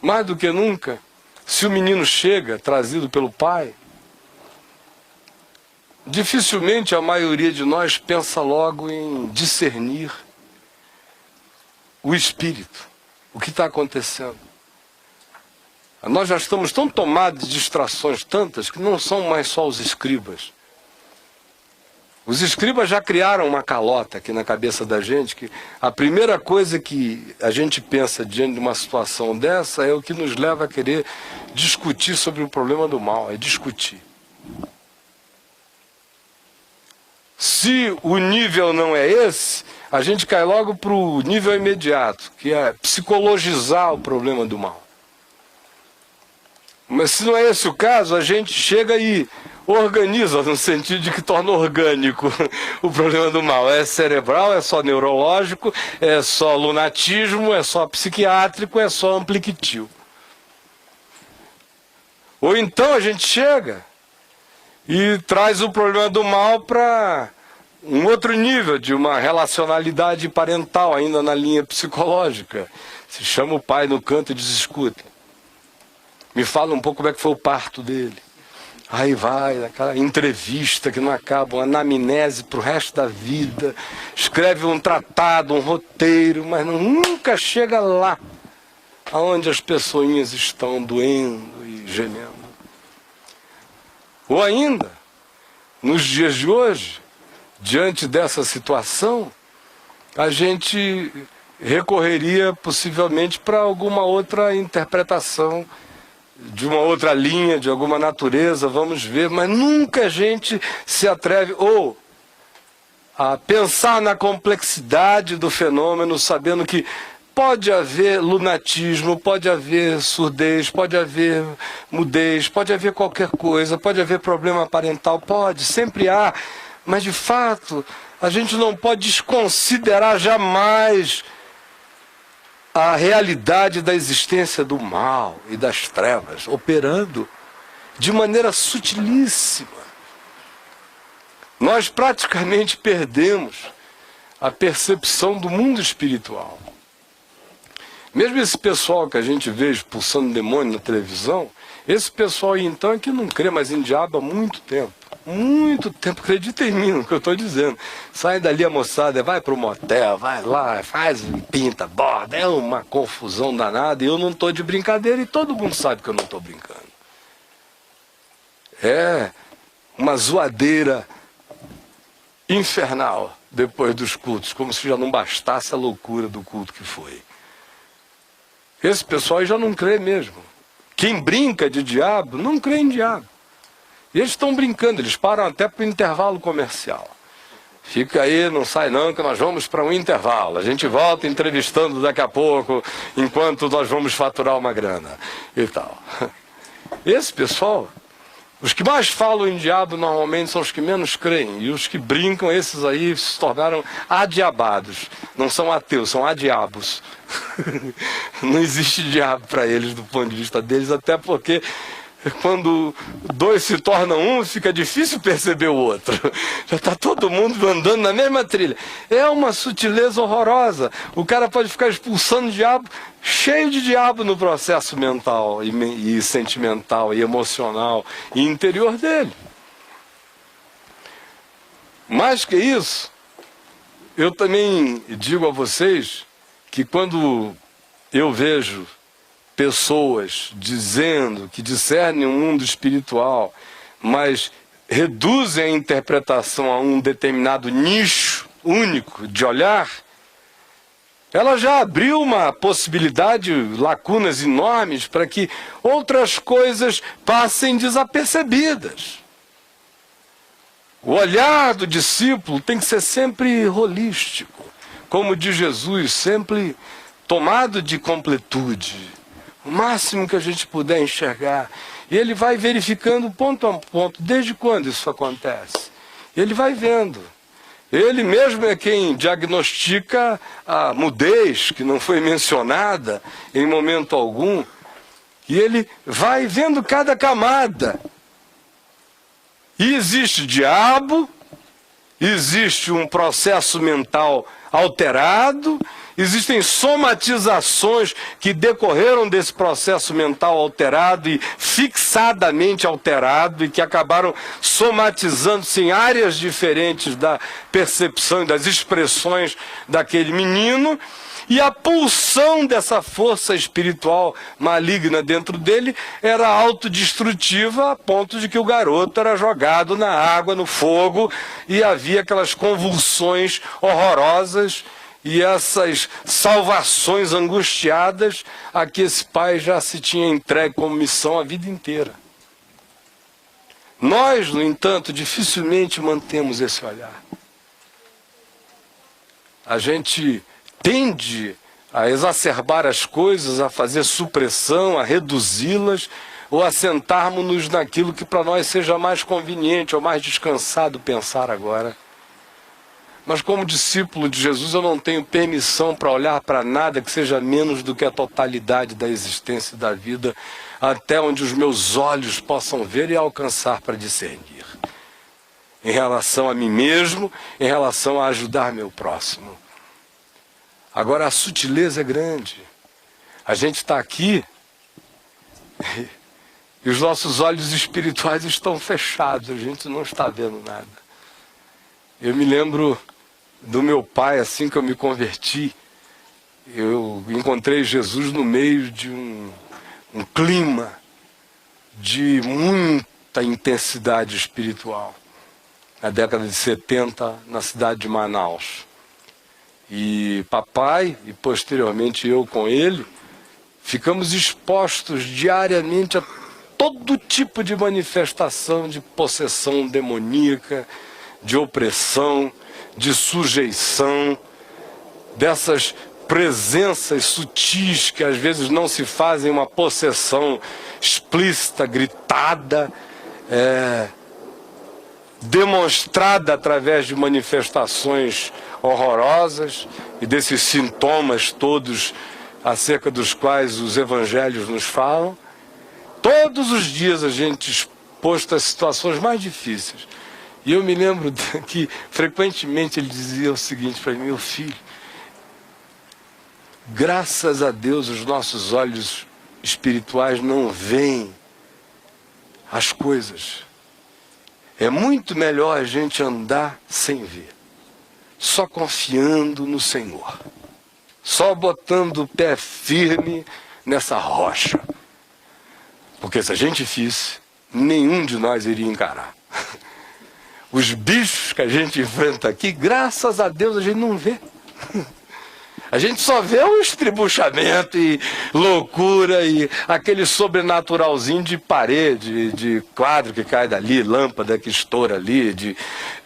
mais do que nunca, se o menino chega, trazido pelo pai, dificilmente a maioria de nós pensa logo em discernir o espírito, o que está acontecendo. Nós já estamos tão tomados de distrações tantas que não são mais só os escribas. Os escribas já criaram uma calota aqui na cabeça da gente, que a primeira coisa que a gente pensa diante de uma situação dessa é o que nos leva a querer discutir sobre o problema do mal, é discutir. Se o nível não é esse, a gente cai logo para o nível imediato, que é psicologizar o problema do mal. Mas se não é esse o caso, a gente chega e organiza, no sentido de que torna orgânico o problema do mal. É cerebral, é só neurológico, é só lunatismo, é só psiquiátrico, é só ampliquitio. Ou então a gente chega e traz o problema do mal para um outro nível, de uma relacionalidade parental, ainda na linha psicológica. Se chama o pai no canto e diz: escuta, me fala um pouco como é que foi o parto dele. Aí vai, aquela entrevista que não acaba, uma anamnese para o resto da vida, escreve um tratado, um roteiro, mas nunca chega lá, aonde as pessoinhas estão doendo e gemendo. Ou ainda, nos dias de hoje, diante dessa situação, a gente recorreria possivelmente para alguma outra interpretação, de uma outra linha, de alguma natureza, vamos ver, mas nunca a gente se atreve ou a pensar na complexidade do fenômeno, sabendo que pode haver lunatismo, pode haver surdez, pode haver mudez, pode haver qualquer coisa, pode haver problema parental, pode, sempre há, mas de fato a gente não pode desconsiderar jamais a realidade da existência do mal e das trevas, operando de maneira sutilíssima. Nós praticamente perdemos a percepção do mundo espiritual. Mesmo esse pessoal que a gente vê expulsando demônio na televisão, esse pessoal aí então é que não crê mais em diabo há muito tempo. Muito tempo, acredita em mim no que eu estou dizendo. Sai dali a moçada, vai para o motel, vai lá, faz, pinta, borda, é uma confusão danada, e eu não estou de brincadeira e todo mundo sabe que eu não estou brincando. É uma zoadeira infernal depois dos cultos, como se já não bastasse a loucura do culto que foi. Esse pessoal aí já não crê mesmo. Quem brinca de diabo não crê em diabo. E eles estão brincando, eles param até para o intervalo comercial. Fica aí, não sai não, que nós vamos para um intervalo. A gente volta entrevistando daqui a pouco, enquanto nós vamos faturar uma grana e tal. Esse pessoal, os que mais falam em diabo normalmente são os que menos creem. E os que brincam, esses aí se tornaram adiabados. Não são ateus, são adiabos. Não existe diabo para eles do ponto de vista deles, até porque quando dois se tornam um, fica difícil perceber o outro. Já está todo mundo andando na mesma trilha. É uma sutileza horrorosa. O cara pode ficar expulsando o diabo, cheio de diabo no processo mental e sentimental e emocional e interior dele. Mais que isso, eu também digo a vocês que quando eu vejo pessoas dizendo que discernem o mundo espiritual, mas reduzem a interpretação a um determinado nicho único de olhar, ela já abriu uma possibilidade, lacunas enormes para que outras coisas passem desapercebidas. O olhar do discípulo tem que ser sempre holístico, como de Jesus, sempre tomado de completude. O máximo que a gente puder enxergar. E ele vai verificando ponto a ponto. Desde quando isso acontece? Ele vai vendo. Ele mesmo é quem diagnostica a mudez, que não foi mencionada em momento algum. E ele vai vendo cada camada. E existe diabo, existe um processo mental alterado, Existem somatizações que decorreram desse processo mental alterado e fixadamente alterado e que acabaram somatizando-se em áreas diferentes da percepção e das expressões daquele menino. E a pulsão dessa força espiritual maligna dentro dele era autodestrutiva, a ponto de que o garoto era jogado na água, no fogo, e havia aquelas convulsões horrorosas e essas salvações angustiadas a que esse pai já se tinha entregue como missão a vida inteira. Nós, no entanto, dificilmente mantemos esse olhar. A gente tende a exacerbar as coisas, a fazer supressão, a reduzi-las, ou a sentarmos-nos naquilo que para nós seja mais conveniente ou mais descansado pensar agora. Mas como discípulo de Jesus eu não tenho permissão para olhar para nada que seja menos do que a totalidade da existência e da vida, até onde os meus olhos possam ver e alcançar para discernir. Em relação a mim mesmo, em relação a ajudar meu próximo. Agora a sutileza é grande. A gente está aqui e os nossos olhos espirituais estão fechados, a gente não está vendo nada. Eu me lembro do meu pai, assim que eu me converti, eu encontrei Jesus no meio de um clima de muita intensidade espiritual, na década de 70, na cidade de Manaus. E papai, e posteriormente eu com ele, ficamos expostos diariamente a todo tipo de manifestação de possessão demoníaca, de opressão, de sujeição, dessas presenças sutis que às vezes não se fazem uma possessão explícita, gritada, demonstrada através de manifestações horrorosas e desses sintomas todos acerca dos quais os evangelhos nos falam. Todos os dias a gente exposto a situações mais difíceis. E eu me lembro que frequentemente ele dizia o seguinte para mim: meu filho, graças a Deus os nossos olhos espirituais não veem as coisas. É muito melhor a gente andar sem ver, só confiando no Senhor, só botando o pé firme nessa rocha. Porque se a gente visse, nenhum de nós iria encarar. Os bichos que a gente enfrenta aqui, graças a Deus a gente não vê. A gente só vê o estribuchamento e loucura e aquele sobrenaturalzinho de parede, de quadro que cai dali, lâmpada que estoura ali, de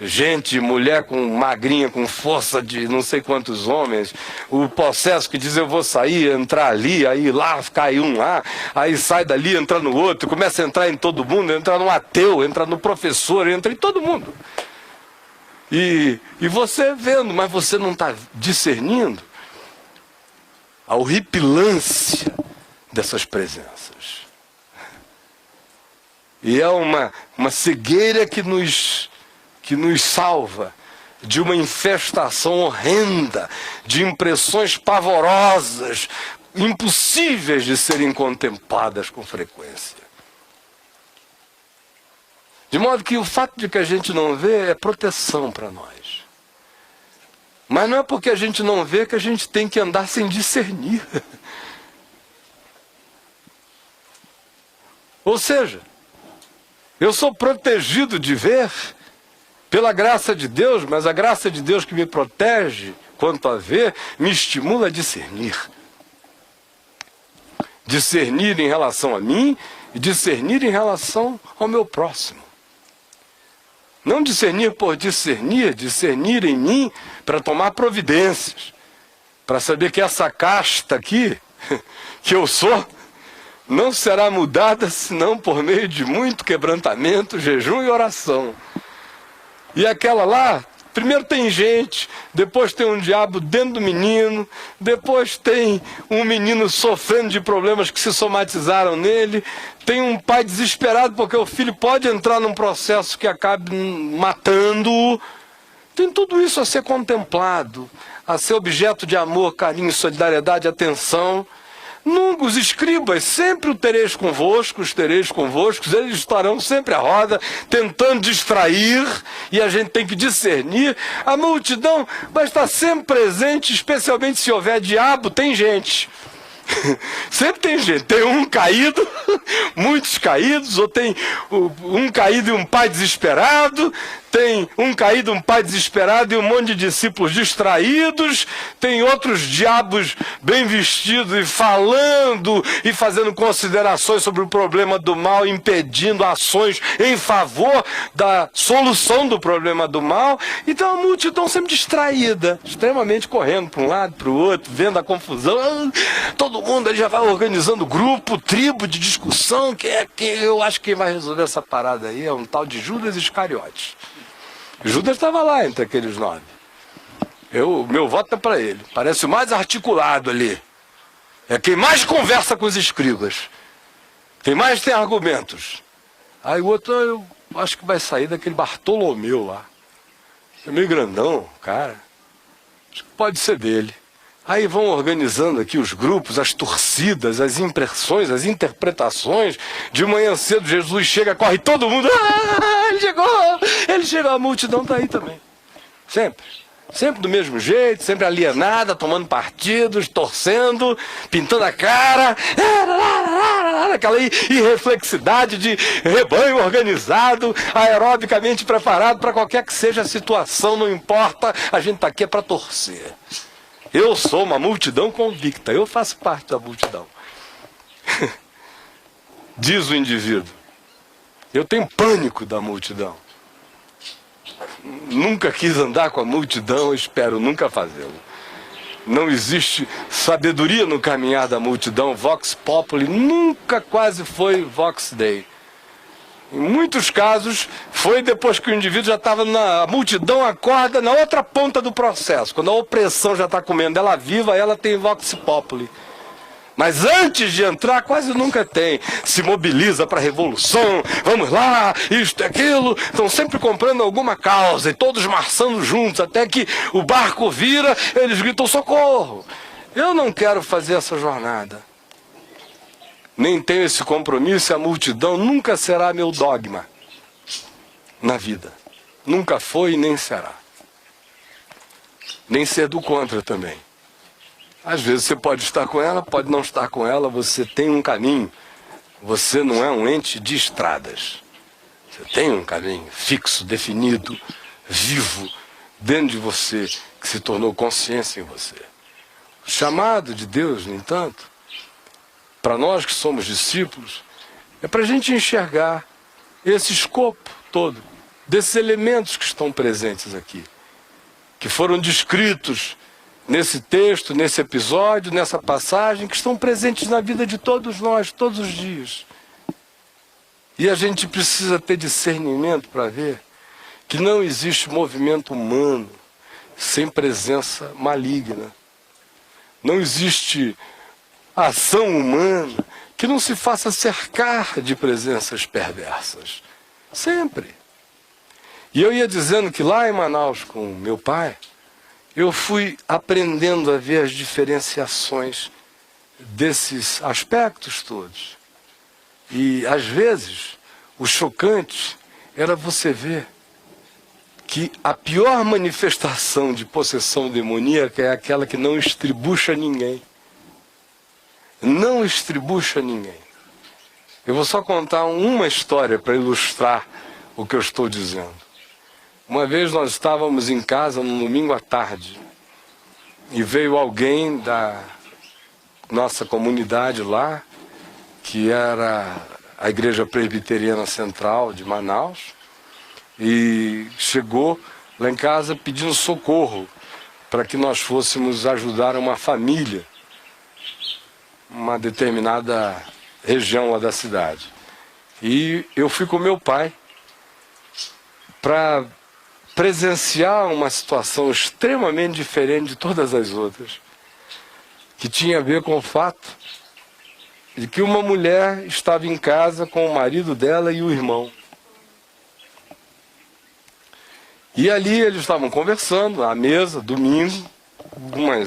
gente, mulher com magrinha, com força de não sei quantos homens, o possesso que diz eu vou sair, entrar ali, aí lá cai um lá, aí sai dali, entra no outro, começa a entrar em todo mundo, entra no ateu, entra no professor, entra em todo mundo. E você vendo, mas você não está discernindo a horripilância dessas presenças. E é uma cegueira que nos salva de uma infestação horrenda, de impressões pavorosas, impossíveis de serem contempladas com frequência. De modo que o fato de que a gente não vê é proteção para nós. Mas não é porque a gente não vê que a gente tem que andar sem discernir. Ou seja, eu sou protegido de ver pela graça de Deus, mas a graça de Deus que me protege quanto a ver, me estimula a discernir. Discernir em relação a mim e discernir em relação ao meu próximo. Não discernir por discernir, discernir em mim para tomar providências, para saber que essa casta aqui, que eu sou, não será mudada senão por meio de muito quebrantamento, jejum e oração. E aquela lá, primeiro tem gente, depois tem um diabo dentro do menino, depois tem um menino sofrendo de problemas que se somatizaram nele, tem um pai desesperado porque o filho pode entrar num processo que acabe matando-o. Tem tudo isso a ser contemplado, a ser objeto de amor, carinho, solidariedade, atenção. Nunca os escribas, sempre os tereis convosco, eles estarão sempre à roda, tentando distrair, e a gente tem que discernir. A multidão vai estar sempre presente, especialmente se houver diabo, tem gente. Sempre tem gente, tem um caído, muitos caídos, ou tem um caído e um pai desesperado, tem um caído, um pai desesperado e um monte de discípulos distraídos, tem outros diabos bem vestidos e falando e fazendo considerações sobre o problema do mal, impedindo ações em favor da solução do problema do mal. Então a multidão sempre distraída, extremamente correndo para um lado, para o outro, vendo a confusão. Todo mundo ali já vai organizando grupo, tribo de discussão, eu acho que quem vai resolver essa parada aí é um tal de Judas Iscariotes. Judas estava lá entre aqueles 9. Meu voto é para ele. Parece o mais articulado ali. É quem mais conversa com os escribas. Quem mais tem argumentos. Aí o outro, eu acho que vai sair daquele Bartolomeu lá. É meio grandão, cara. Acho que pode ser dele. Aí vão organizando aqui os grupos, as torcidas, as impressões, as interpretações. De manhã cedo Jesus chega, corre todo mundo. Ele chegou, a multidão está aí também. Sempre. Sempre do mesmo jeito, sempre alienada, tomando partidos, torcendo, pintando a cara. Aquela irreflexidade de rebanho organizado, aerobicamente preparado para qualquer que seja a situação, não importa, a gente está aqui para torcer. Eu sou uma multidão convicta, eu faço parte da multidão. Diz o indivíduo. Eu tenho pânico da multidão. Nunca quis andar com a multidão, espero nunca fazê-lo. Não existe sabedoria no caminhar da multidão, vox populi, nunca quase foi vox dei. Em muitos casos, foi depois que o indivíduo já estava na multidão, acorda na outra ponta do processo. Quando a opressão já está comendo ela viva, ela tem vox populi. Mas antes de entrar, quase nunca tem. Se mobiliza para a revolução, vamos lá, isto e aquilo. Estão sempre comprando alguma causa e todos marchando juntos, até que o barco vira, eles gritam socorro. Eu não quero fazer essa jornada. Nem tenho esse compromisso, e a multidão nunca será meu dogma na vida. Nunca foi e nem será. Nem ser do contra também. Às vezes você pode estar com ela, pode não estar com ela, você tem um caminho. Você não é um ente de estradas. Você tem um caminho fixo, definido, vivo, dentro de você, que se tornou consciência em você. O chamado de Deus, no entanto, para nós que somos discípulos, é para a gente enxergar esse escopo todo, desses elementos que estão presentes aqui, que foram descritos nesse texto, nesse episódio, nessa passagem, que estão presentes na vida de todos nós, todos os dias. E a gente precisa ter discernimento para ver que não existe movimento humano sem presença maligna. Não existe ação humana que não se faça cercar de presenças perversas. Sempre. E eu ia dizendo que lá em Manaus, com meu pai, eu fui aprendendo a ver as diferenciações desses aspectos todos. E, às vezes, o chocante era você ver que a pior manifestação de possessão demoníaca é aquela que não estribucha ninguém. Não estribucha ninguém. Eu vou só contar uma história para ilustrar o que eu estou dizendo. Uma vez nós estávamos em casa no domingo à tarde e veio alguém da nossa comunidade lá, que era a Igreja Presbiteriana Central de Manaus, e chegou lá em casa pedindo socorro para que nós fôssemos ajudar uma família, uma determinada região lá da cidade. E eu fui com meu pai para presenciar uma situação extremamente diferente de todas as outras, que tinha a ver com o fato de que uma mulher estava em casa com o marido dela e o irmão. E ali eles estavam conversando, à mesa, domingo,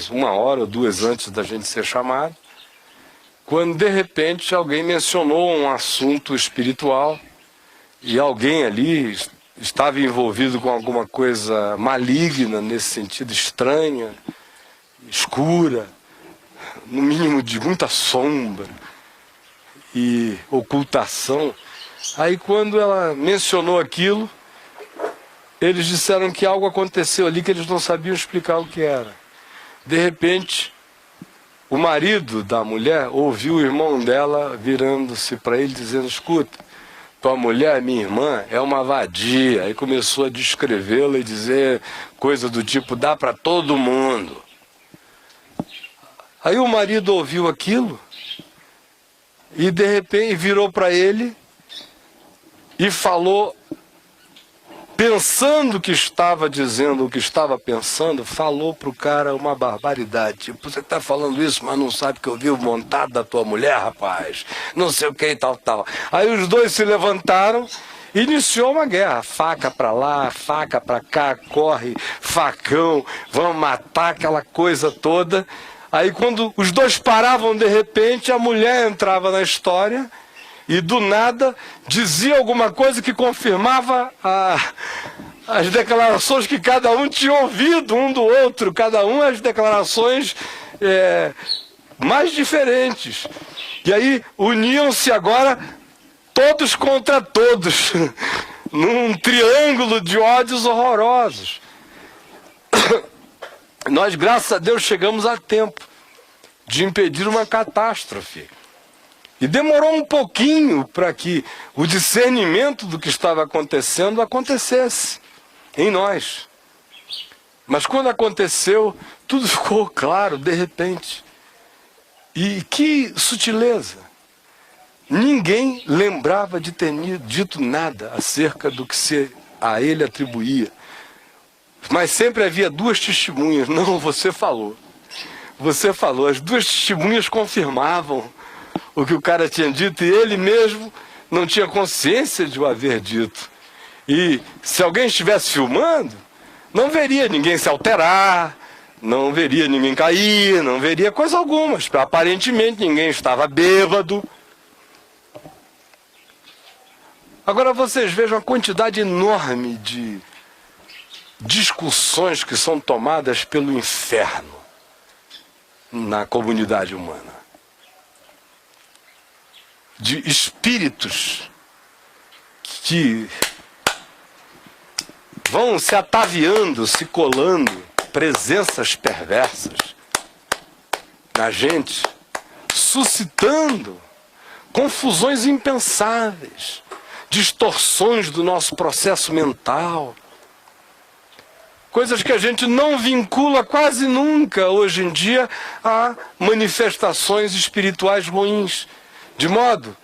uma hora ou duas antes da gente ser chamado, quando de repente alguém mencionou um assunto espiritual e alguém ali estava envolvido com alguma coisa maligna, nesse sentido, estranha, escura, no mínimo de muita sombra e ocultação. Aí quando ela mencionou aquilo, eles disseram que algo aconteceu ali que eles não sabiam explicar o que era. De repente, o marido da mulher ouviu o irmão dela virando-se para ele dizendo: escuta, tua mulher, minha irmã, é uma vadia. Aí começou a descrevê-la e dizer coisa do tipo: dá para todo mundo. Aí o marido ouviu aquilo e de repente virou para ele e falou, pensando que estava dizendo o que estava pensando, falou para o cara uma barbaridade. Tipo, você está falando isso, mas não sabe que eu vi o montado da tua mulher, rapaz. Não sei o que e tal, tal. Aí os dois se levantaram e iniciou uma guerra. Faca para lá, faca para cá, corre, facão, vamos matar, aquela coisa toda. Aí quando os dois paravam de repente, a mulher entrava na história e do nada dizia alguma coisa que confirmava as declarações que cada um tinha ouvido um do outro, cada um as declarações mais diferentes. E aí uniam-se agora todos contra todos, num triângulo de ódios horrorosos. Nós, graças a Deus, chegamos a tempo de impedir uma catástrofe. E demorou um pouquinho para que o discernimento do que estava acontecendo acontecesse em nós. Mas quando aconteceu, tudo ficou claro de repente. E que sutileza! Ninguém lembrava de ter dito nada acerca do que se a ele atribuía. Mas sempre havia duas testemunhas. Não, você falou. Você falou. As duas testemunhas confirmavam o que o cara tinha dito, e ele mesmo não tinha consciência de o haver dito. E se alguém estivesse filmando, não veria ninguém se alterar, não veria ninguém cair, não veria coisa alguma. Aparentemente ninguém estava bêbado. Agora vocês vejam a quantidade enorme de discussões que são tomadas pelo inferno na comunidade humana. De espíritos que vão se ataviando, se colando, presenças perversas na gente, suscitando confusões impensáveis, distorções do nosso processo mental, coisas que a gente não vincula quase nunca hoje em dia a manifestações espirituais ruins. De modo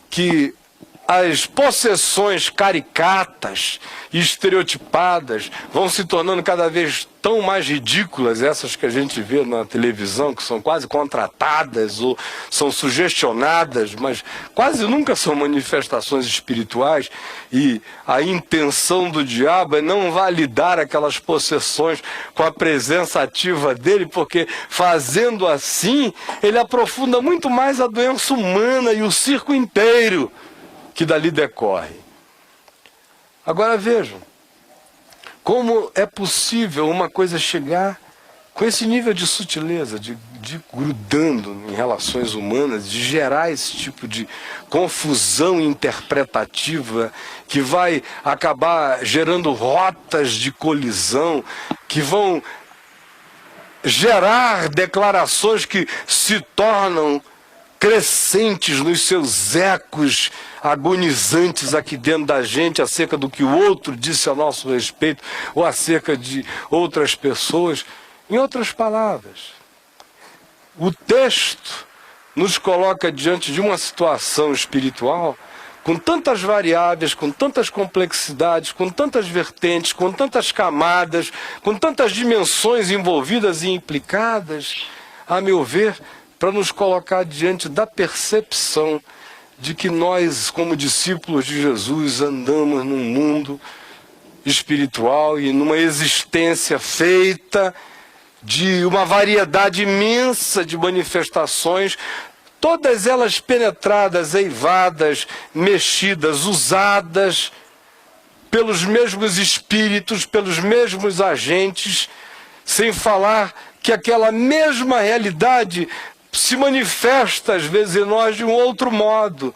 que as possessões caricatas e estereotipadas vão se tornando cada vez tão mais ridículas, essas que a gente vê na televisão, que são quase contratadas ou são sugestionadas, mas quase nunca são manifestações espirituais, e a intenção do diabo é não validar aquelas possessões com a presença ativa dele, porque fazendo assim, ele aprofunda muito mais a doença humana e o circo inteiro que dali decorre. Agora vejam, como é possível uma coisa chegar com esse nível de sutileza, de grudando em relações humanas, de gerar esse tipo de confusão interpretativa que vai acabar gerando rotas de colisão, que vão gerar declarações que se tornam crescentes nos seus ecos agonizantes aqui dentro da gente acerca do que o outro disse a nosso respeito ou acerca de outras pessoas. Em outras palavras, o texto nos coloca diante de uma situação espiritual com tantas variáveis, com tantas complexidades, com tantas vertentes, com tantas camadas, com tantas dimensões envolvidas e implicadas, a meu ver, para nos colocar diante da percepção de que nós, como discípulos de Jesus, andamos num mundo espiritual e numa existência feita de uma variedade imensa de manifestações, todas elas penetradas, eivadas, mexidas, usadas pelos mesmos espíritos, pelos mesmos agentes, sem falar que aquela mesma realidade se manifesta às vezes em nós de um outro modo,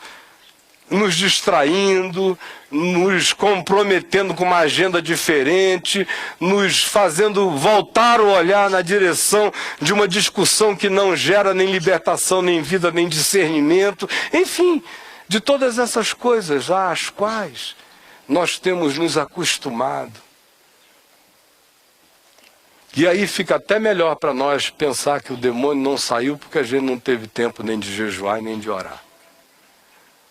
nos distraindo, nos comprometendo com uma agenda diferente, nos fazendo voltar o olhar na direção de uma discussão que não gera nem libertação, nem vida, nem discernimento, enfim, de todas essas coisas às quais nós temos nos acostumado. E aí fica até melhor para nós pensar que o demônio não saiu porque a gente não teve tempo nem de jejuar nem de orar.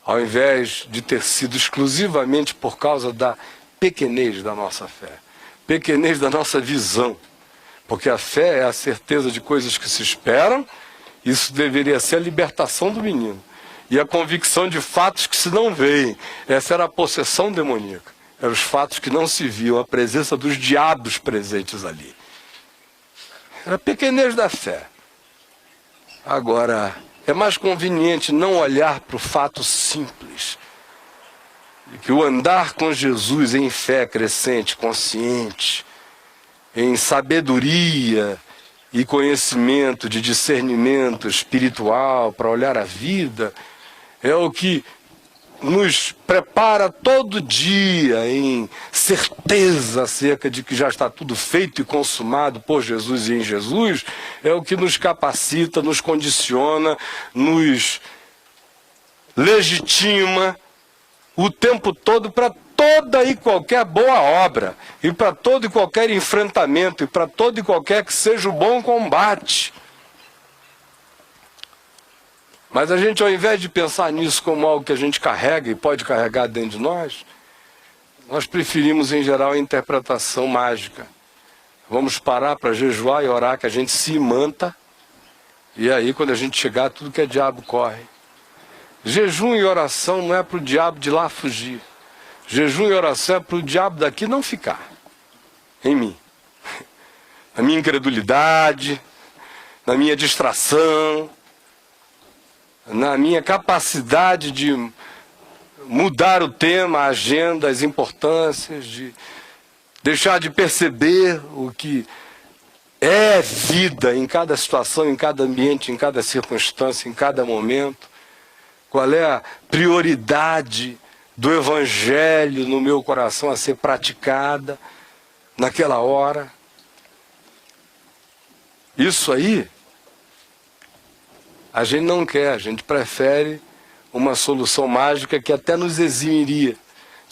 Ao invés de ter sido exclusivamente por causa da pequenez da nossa fé, pequenez da nossa visão. Porque a fé é a certeza de coisas que se esperam, isso deveria ser a libertação do menino. E a convicção de fatos que se não veem, essa era a possessão demoníaca. Eram os fatos que não se viam, a presença dos diabos presentes ali. Era a pequenez da fé. Agora, é mais conveniente não olhar para o fato simples. De que o andar com Jesus em fé crescente, consciente, em sabedoria e conhecimento de discernimento espiritual para olhar a vida, é o que nos prepara todo dia em certeza acerca de que já está tudo feito e consumado por Jesus e em Jesus, é o que nos capacita, nos condiciona, nos legitima o tempo todo para toda e qualquer boa obra, e para todo e qualquer enfrentamento, e para todo e qualquer que seja o bom combate. Mas a gente, ao invés de pensar nisso como algo que a gente carrega e pode carregar dentro de nós preferimos, em geral, a interpretação mágica. Vamos parar para jejuar e orar, que a gente se imanta, e aí, quando a gente chegar, tudo que é diabo corre. Jejum e oração não é para o diabo de lá fugir. Jejum e oração é para o diabo daqui não ficar em mim. Na minha incredulidade, na minha distração, na minha capacidade de mudar o tema, a agenda, as importâncias, de deixar de perceber o que é vida em cada situação, em cada ambiente, em cada circunstância, em cada momento. Qual é a prioridade do Evangelho no meu coração a ser praticada naquela hora? Isso aí a gente não quer, a gente prefere uma solução mágica que até nos eximiria,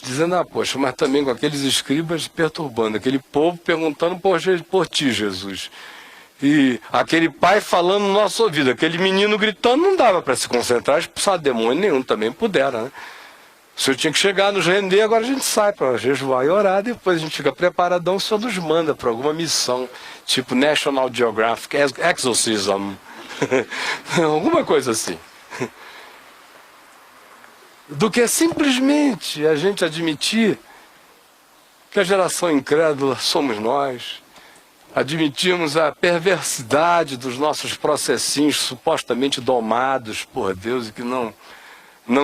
dizendo, poxa, mas também com aqueles escribas perturbando, aquele povo perguntando por ti, Jesus. E aquele pai falando no nosso ouvido, aquele menino gritando, não dava para se concentrar, expulsar demônio nenhum, também pudera, né? O senhor tinha que chegar, nos render, agora a gente sai para jejuar e orar, depois a gente fica preparadão, o senhor nos manda para alguma missão, tipo National Geographic, Exorcism, alguma coisa assim. Do que simplesmente a gente admitir que a geração incrédula somos nós, admitirmos a perversidade dos nossos processinhos supostamente domados por Deus e que não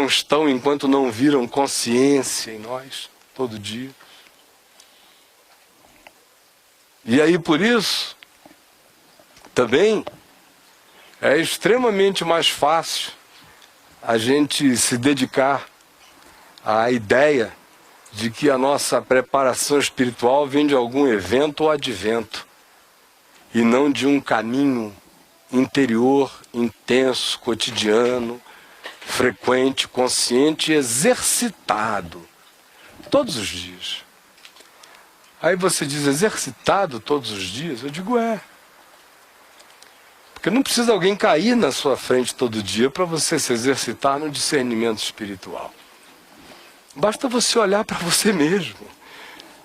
estão enquanto não viram consciência em nós, todo dia. E aí, por isso, também é extremamente mais fácil a gente se dedicar à ideia de que a nossa preparação espiritual vem de algum evento ou advento, e não de um caminho interior, intenso, cotidiano, frequente, consciente e exercitado, todos os dias. Aí você diz, exercitado todos os dias? Eu digo, porque não precisa alguém cair na sua frente todo dia para você se exercitar no discernimento espiritual. Basta você olhar para você mesmo.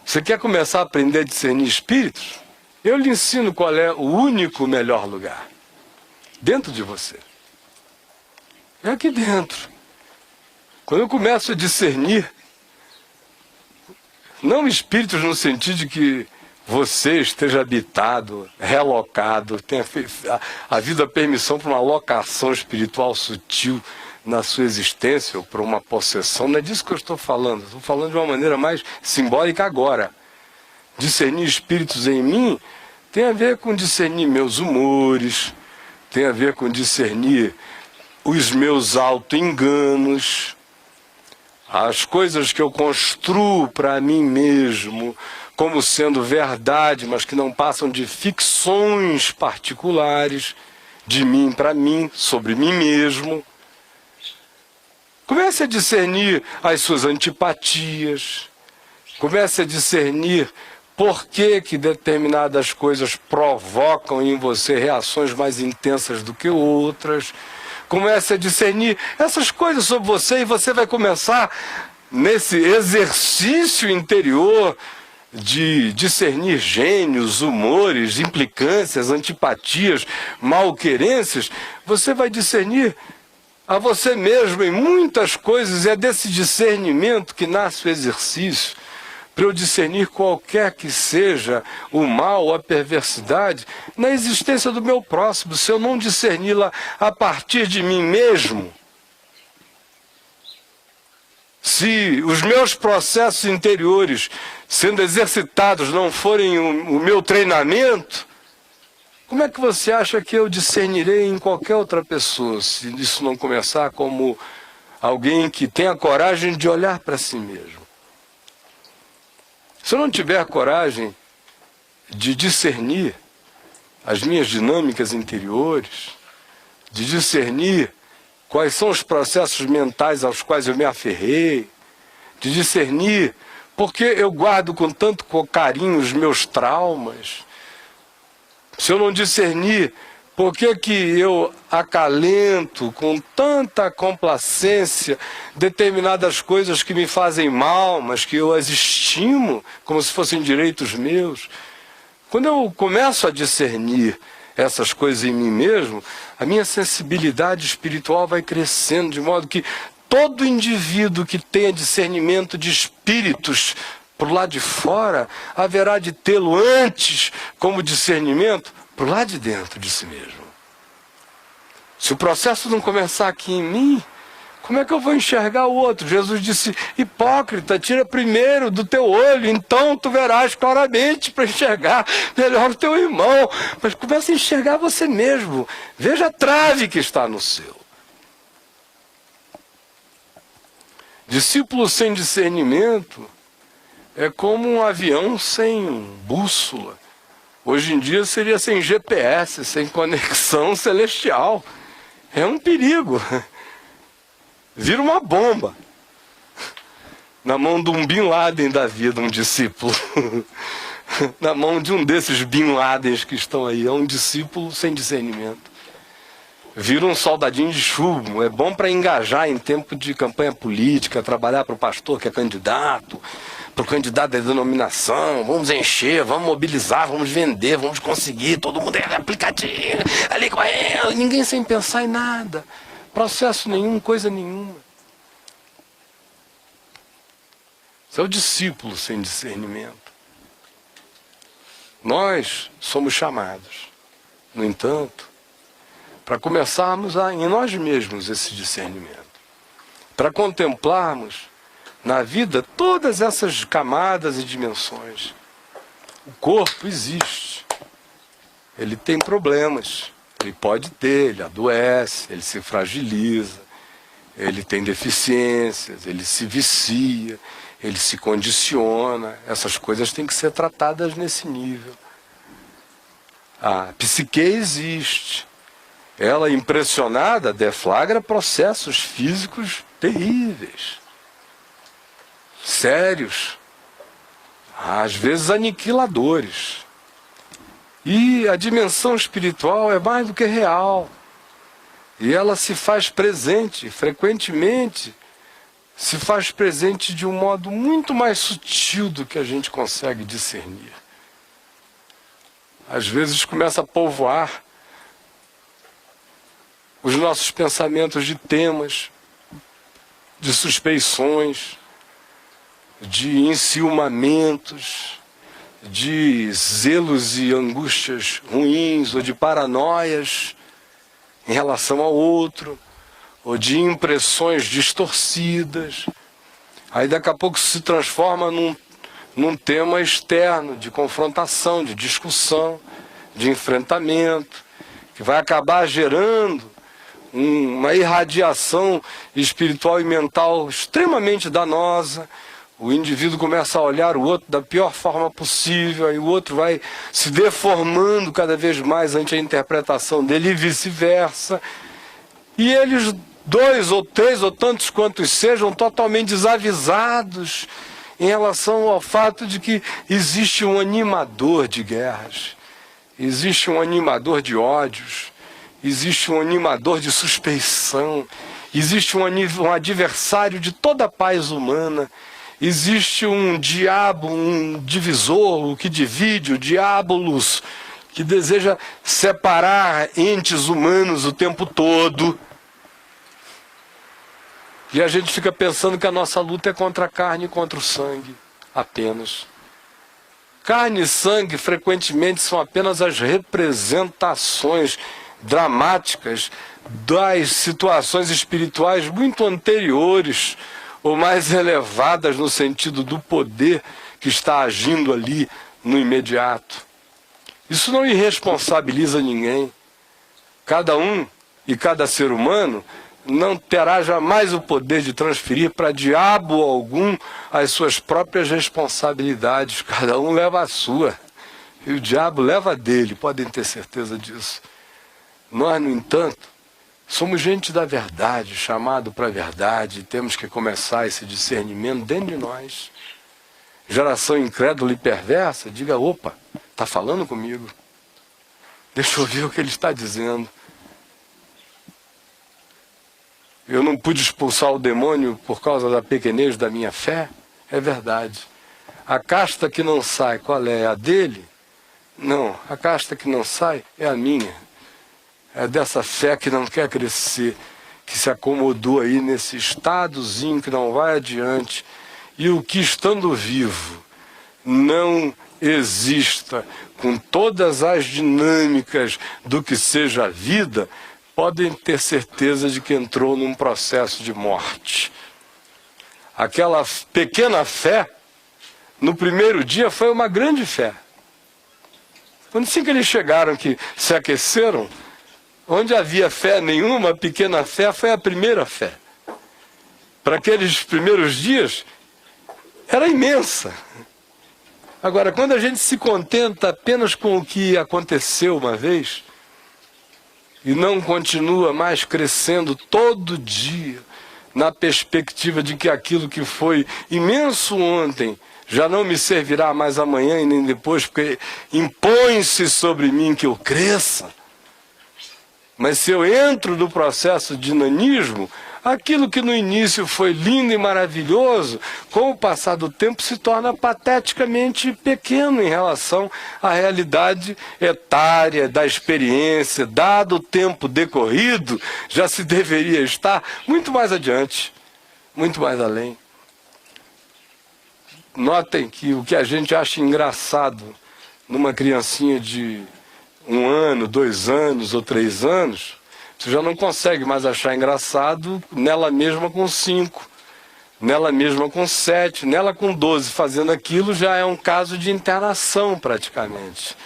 Você quer começar a aprender a discernir espíritos? Eu lhe ensino qual é o único melhor lugar. Dentro de você. É aqui dentro. Quando eu começo a discernir, não espíritos no sentido de que você esteja habitado, relocado, tenha havido a permissão para uma locação espiritual sutil na sua existência, ou para uma possessão. Não é disso que eu estou falando. Estou falando de uma maneira mais simbólica agora. Discernir espíritos em mim tem a ver com discernir meus humores, tem a ver com discernir os meus auto-enganos, as coisas que eu construo para mim mesmo como sendo verdade, mas que não passam de ficções particulares de mim para mim, sobre mim mesmo. Comece a discernir as suas antipatias, comece a discernir por que determinadas coisas provocam em você reações mais intensas do que outras. Comece a discernir essas coisas sobre você e você vai começar nesse exercício interior de discernir gênios, humores, implicâncias, antipatias, malquerências. Você vai discernir a você mesmo em muitas coisas, e é desse discernimento que nasce o exercício, para eu discernir qualquer que seja o mal ou a perversidade na existência do meu próximo. Se eu não discerni-la a partir de mim mesmo, se os meus processos interiores sendo exercitados não forem o meu treinamento, como é que você acha que eu discernirei em qualquer outra pessoa, se isso não começar como alguém que tenha coragem de olhar para si mesmo? Se eu não tiver coragem de discernir as minhas dinâmicas interiores, de discernir quais são os processos mentais aos quais eu me aferrei, de discernir porque eu guardo com tanto carinho os meus traumas, se eu não discernir por que eu acalento com tanta complacência determinadas coisas que me fazem mal, mas que eu as estimo como se fossem direitos meus? Quando eu começo a discernir essas coisas em mim mesmo, a minha sensibilidade espiritual vai crescendo, de modo que todo indivíduo que tenha discernimento de espíritos por lá de fora, haverá de tê-lo antes como discernimento por lá de dentro de si mesmo. Se o processo não começar aqui em mim, como é que eu vou enxergar o outro? Jesus disse: hipócrita, tira primeiro do teu olho, então tu verás claramente para enxergar melhor o teu irmão. Mas começa a enxergar você mesmo. Veja a trave que está no seu. Discípulo sem discernimento é como um avião sem bússola. Hoje em dia seria sem GPS, sem conexão celestial. É um perigo. Vira uma bomba na mão de um Bin Laden da vida, um discípulo. Na mão de um desses Bin Ladens que estão aí. É um discípulo sem discernimento. Vira um soldadinho de chumbo. É bom para engajar em tempo de campanha política, trabalhar para o pastor que é candidato, para o candidato da denominação. Vamos encher, vamos mobilizar, vamos vender, vamos conseguir. Todo mundo é aplicativo, ali correndo, ninguém sem pensar em nada. Processo nenhum, coisa nenhuma. Isso é o discípulo sem discernimento. Nós somos chamados, no entanto, para começarmos em nós mesmos esse discernimento. Para contemplarmos na vida todas essas camadas e dimensões. O corpo existe. Ele tem problemas. Ele pode ter, ele adoece, ele se fragiliza, ele tem deficiências, ele se vicia, ele se condiciona. Essas coisas têm que ser tratadas nesse nível. A psique existe. Ela, impressionada, deflagra processos físicos terríveis, sérios, às vezes aniquiladores. E a dimensão espiritual é mais do que real. E ela se faz presente, frequentemente, se faz presente de um modo muito mais sutil do que a gente consegue discernir. Às vezes começa a povoar os nossos pensamentos de temas, de suspeições, de enciumamentos, de zelos e angústias ruins, ou de paranoias em relação ao outro, ou de impressões distorcidas. Aí daqui a pouco se transforma num tema externo, de confrontação, de discussão, de enfrentamento, que vai acabar gerando uma irradiação espiritual e mental extremamente danosa. O indivíduo começa a olhar o outro da pior forma possível, aí o outro vai se deformando cada vez mais ante a interpretação dele e vice-versa. E eles, dois ou três ou tantos quantos sejam, totalmente desavisados em relação ao fato de que existe um animador de guerras, existe um animador de ódios, existe um animador de suspeição, existe um adversário de toda a paz humana. Existe um diabo, um divisor, o que divide, o diabolos, que deseja separar entes humanos o tempo todo. E a gente fica pensando que a nossa luta é contra a carne e contra o sangue, apenas. Carne e sangue, frequentemente, são apenas as representações dramáticas das situações espirituais muito anteriores, ou mais elevadas no sentido do poder que está agindo ali no imediato. Isso não irresponsabiliza ninguém. Cada um e cada ser humano não terá jamais o poder de transferir para diabo algum as suas próprias responsabilidades. Cada um leva a sua. E o diabo leva a dele, podem ter certeza disso. Nós, no entanto, somos gente da verdade, chamado para a verdade, e temos que começar esse discernimento dentro de nós. Geração incrédula e perversa, diga, opa, está falando comigo? Deixa eu ver o que ele está dizendo. Eu não pude expulsar o demônio por causa da pequenez da minha fé? É verdade. A casta que não sai, qual é? A dele? Não, a casta que não sai é a minha. É dessa fé que não quer crescer, que se acomodou aí nesse estadozinho que não vai adiante. E o que, estando vivo, não exista com todas as dinâmicas do que seja a vida, podem ter certeza de que entrou num processo de morte. Aquela pequena fé, no primeiro dia, foi uma grande fé. Quando assim que eles chegaram, que se aqueceram, onde havia fé nenhuma, a pequena fé foi a primeira fé. Para aqueles primeiros dias, era imensa. Agora, quando a gente se contenta apenas com o que aconteceu uma vez, e não continua mais crescendo todo dia, na perspectiva de que aquilo que foi imenso ontem, já não me servirá mais amanhã e nem depois, porque impõe-se sobre mim que eu cresça. Mas se eu entro no processo de nanismo, aquilo que no início foi lindo e maravilhoso, com o passar do tempo se torna pateticamente pequeno em relação à realidade etária da experiência. Dado o tempo decorrido, já se deveria estar muito mais adiante, muito mais além. Notem que o que a gente acha engraçado numa criancinha de 1 ano, 2 anos ou 3 anos, você já não consegue mais achar engraçado nela mesma com 5, nela mesma com 7, nela com 12. Fazendo aquilo já é um caso de internação praticamente.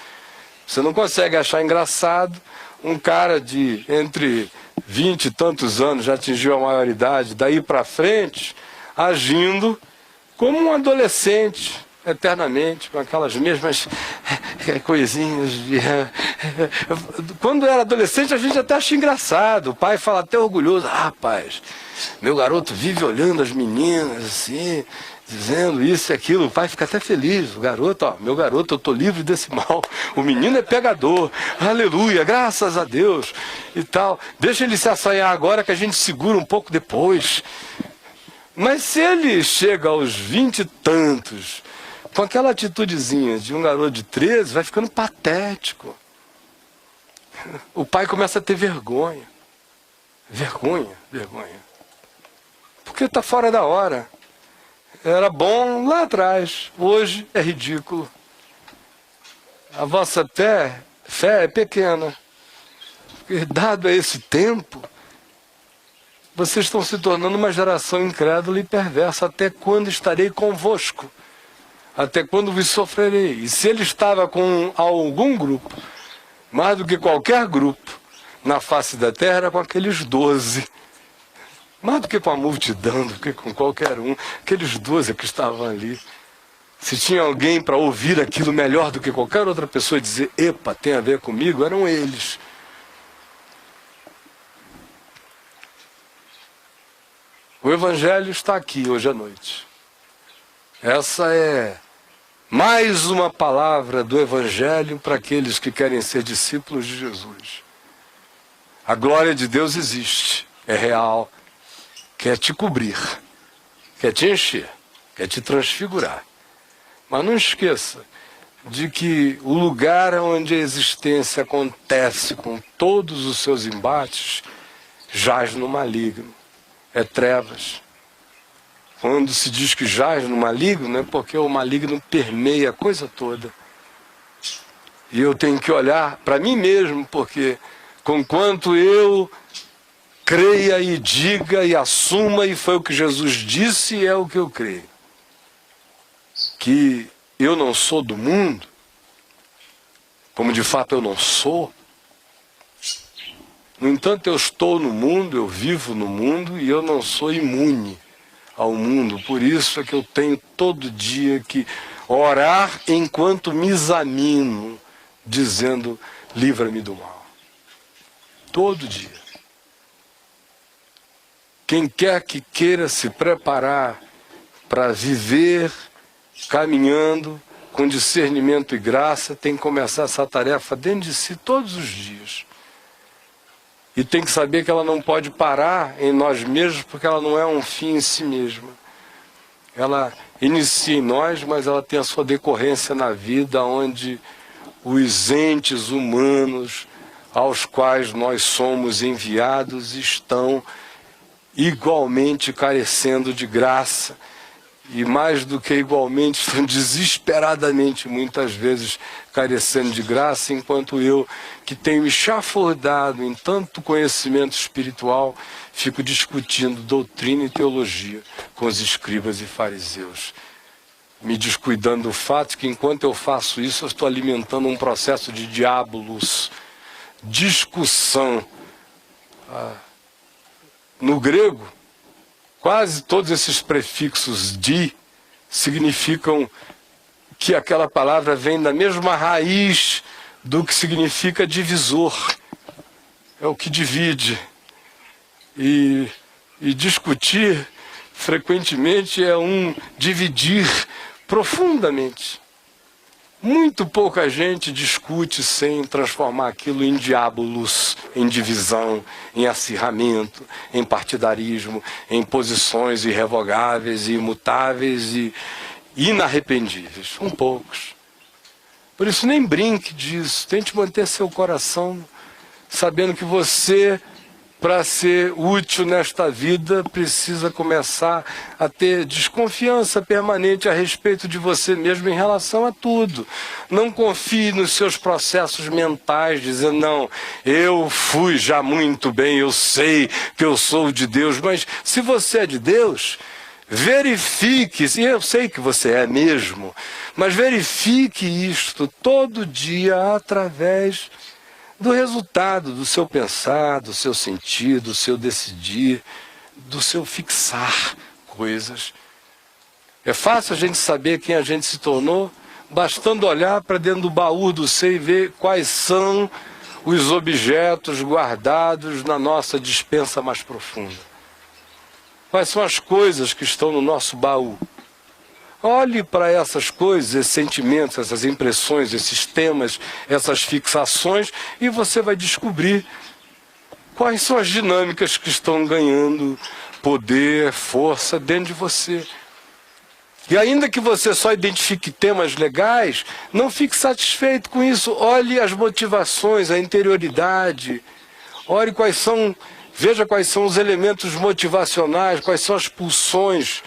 Você não consegue achar engraçado um cara de entre 20 e tantos anos, já atingiu a maioridade, daí para frente, agindo como um adolescente, eternamente, com aquelas mesmas coisinhas. Quando era adolescente, a gente até acha engraçado. O pai fala até orgulhoso: ah, rapaz, meu garoto vive olhando as meninas assim, dizendo isso e aquilo. O pai fica até feliz. O garoto, ó, meu garoto, eu estou livre desse mal. O menino é pegador. Aleluia, graças a Deus. E tal. Deixa ele se assanhar agora que a gente segura um pouco depois. Mas se ele chega aos 20 e tantos, com aquela atitudezinha de um garoto de 13, vai ficando patético. O pai começa a ter vergonha. Vergonha. Porque está fora da hora. Era bom lá atrás, hoje é ridículo. a vossa fé é pequena. Porque, dado a esse tempo, vocês estão se tornando uma geração incrédula e perversa. Até quando estarei convosco? Até quando vos sofrerei? E se ele estava com algum grupo, mais do que qualquer grupo na face da terra, era com aqueles 12. Mais do que com a multidão, do que com qualquer um. Aqueles 12 que estavam ali. Se tinha alguém para ouvir aquilo melhor do que qualquer outra pessoa e dizer, epa, tem a ver comigo, eram eles. O Evangelho está aqui hoje à noite. Essa é mais uma palavra do Evangelho para aqueles que querem ser discípulos de Jesus. A glória de Deus existe, é real, quer te cobrir, quer te encher, quer te transfigurar. Mas não esqueça de que o lugar onde a existência acontece com todos os seus embates jaz no maligno. É trevas. Quando se diz que jaz no maligno, é porque o maligno permeia a coisa toda. E eu tenho que olhar para mim mesmo, porque conquanto eu creia e diga e assuma, e foi o que Jesus disse e é o que eu creio, que eu não sou do mundo, como de fato eu não sou. No entanto, eu estou no mundo, eu vivo no mundo e eu não sou imune ao mundo. Por isso é que eu tenho todo dia que orar enquanto me examino, dizendo, livra-me do mal. Todo dia. Quem quer que queira se preparar para viver caminhando com discernimento e graça, tem que começar essa tarefa dentro de si todos os dias. E tem que saber que ela não pode parar em nós mesmos, porque ela não é um fim em si mesma. Ela inicia em nós, mas ela tem a sua decorrência na vida, onde os entes humanos aos quais nós somos enviados estão igualmente carecendo de graça. E mais do que igualmente, estão desesperadamente, muitas vezes, carecendo de graça, enquanto eu, que tenho me chafurdado em tanto conhecimento espiritual, fico discutindo doutrina e teologia com os escribas e fariseus. Me descuidando do fato que, enquanto eu faço isso, eu estou alimentando um processo de diabolos, discussão. No grego, quase todos esses prefixos di significam que aquela palavra vem da mesma raiz do que significa divisor. É o que divide. E discutir, frequentemente, é um dividir profundamente. Muito pouca gente discute sem transformar aquilo em diabolos, em divisão, em acirramento, em partidarismo, em posições irrevogáveis, imutáveis e inarrependíveis. São poucos. Por isso, nem brinque disso. Tente manter seu coração sabendo que você, para ser útil nesta vida, precisa começar a ter desconfiança permanente a respeito de você mesmo em relação a tudo. Não confie nos seus processos mentais, dizendo, não, eu fui já muito bem, eu sei que eu sou de Deus. Mas se você é de Deus, verifique, e eu sei que você é mesmo, mas verifique isto todo dia através do resultado do seu pensar, do seu sentir, do seu decidir, do seu fixar coisas. É fácil a gente saber quem a gente se tornou, bastando olhar para dentro do baú do ser e ver quais são os objetos guardados na nossa despensa mais profunda. Quais são as coisas que estão no nosso baú? Olhe para essas coisas, esses sentimentos, essas impressões, esses temas, essas fixações, e você vai descobrir quais são as dinâmicas que estão ganhando poder, força dentro de você. E ainda que você só identifique temas legais, não fique satisfeito com isso. Olhe as motivações, a interioridade. Olhe quais são, veja quais são os elementos motivacionais, quais são as pulsões.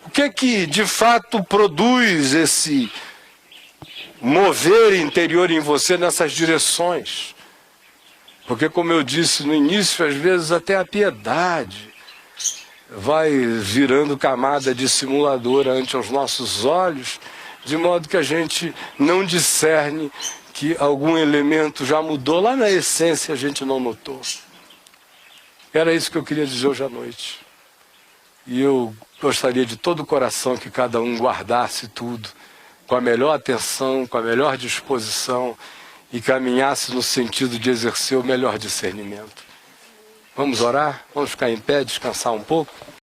O que é que de fato produz mover interior em você nessas direções. Porque, como eu disse no início, às vezes até a piedade vai virando camada dissimuladora ante os nossos olhos, de modo que a gente não discerne que algum elemento já mudou, lá na essência a gente não notou. Era isso que eu queria dizer hoje à noite. E eu gostaria de todo o coração que cada um guardasse tudo, com a melhor atenção, com a melhor disposição, e caminhasse no sentido de exercer o melhor discernimento. Vamos orar? Vamos ficar em pé, descansar um pouco?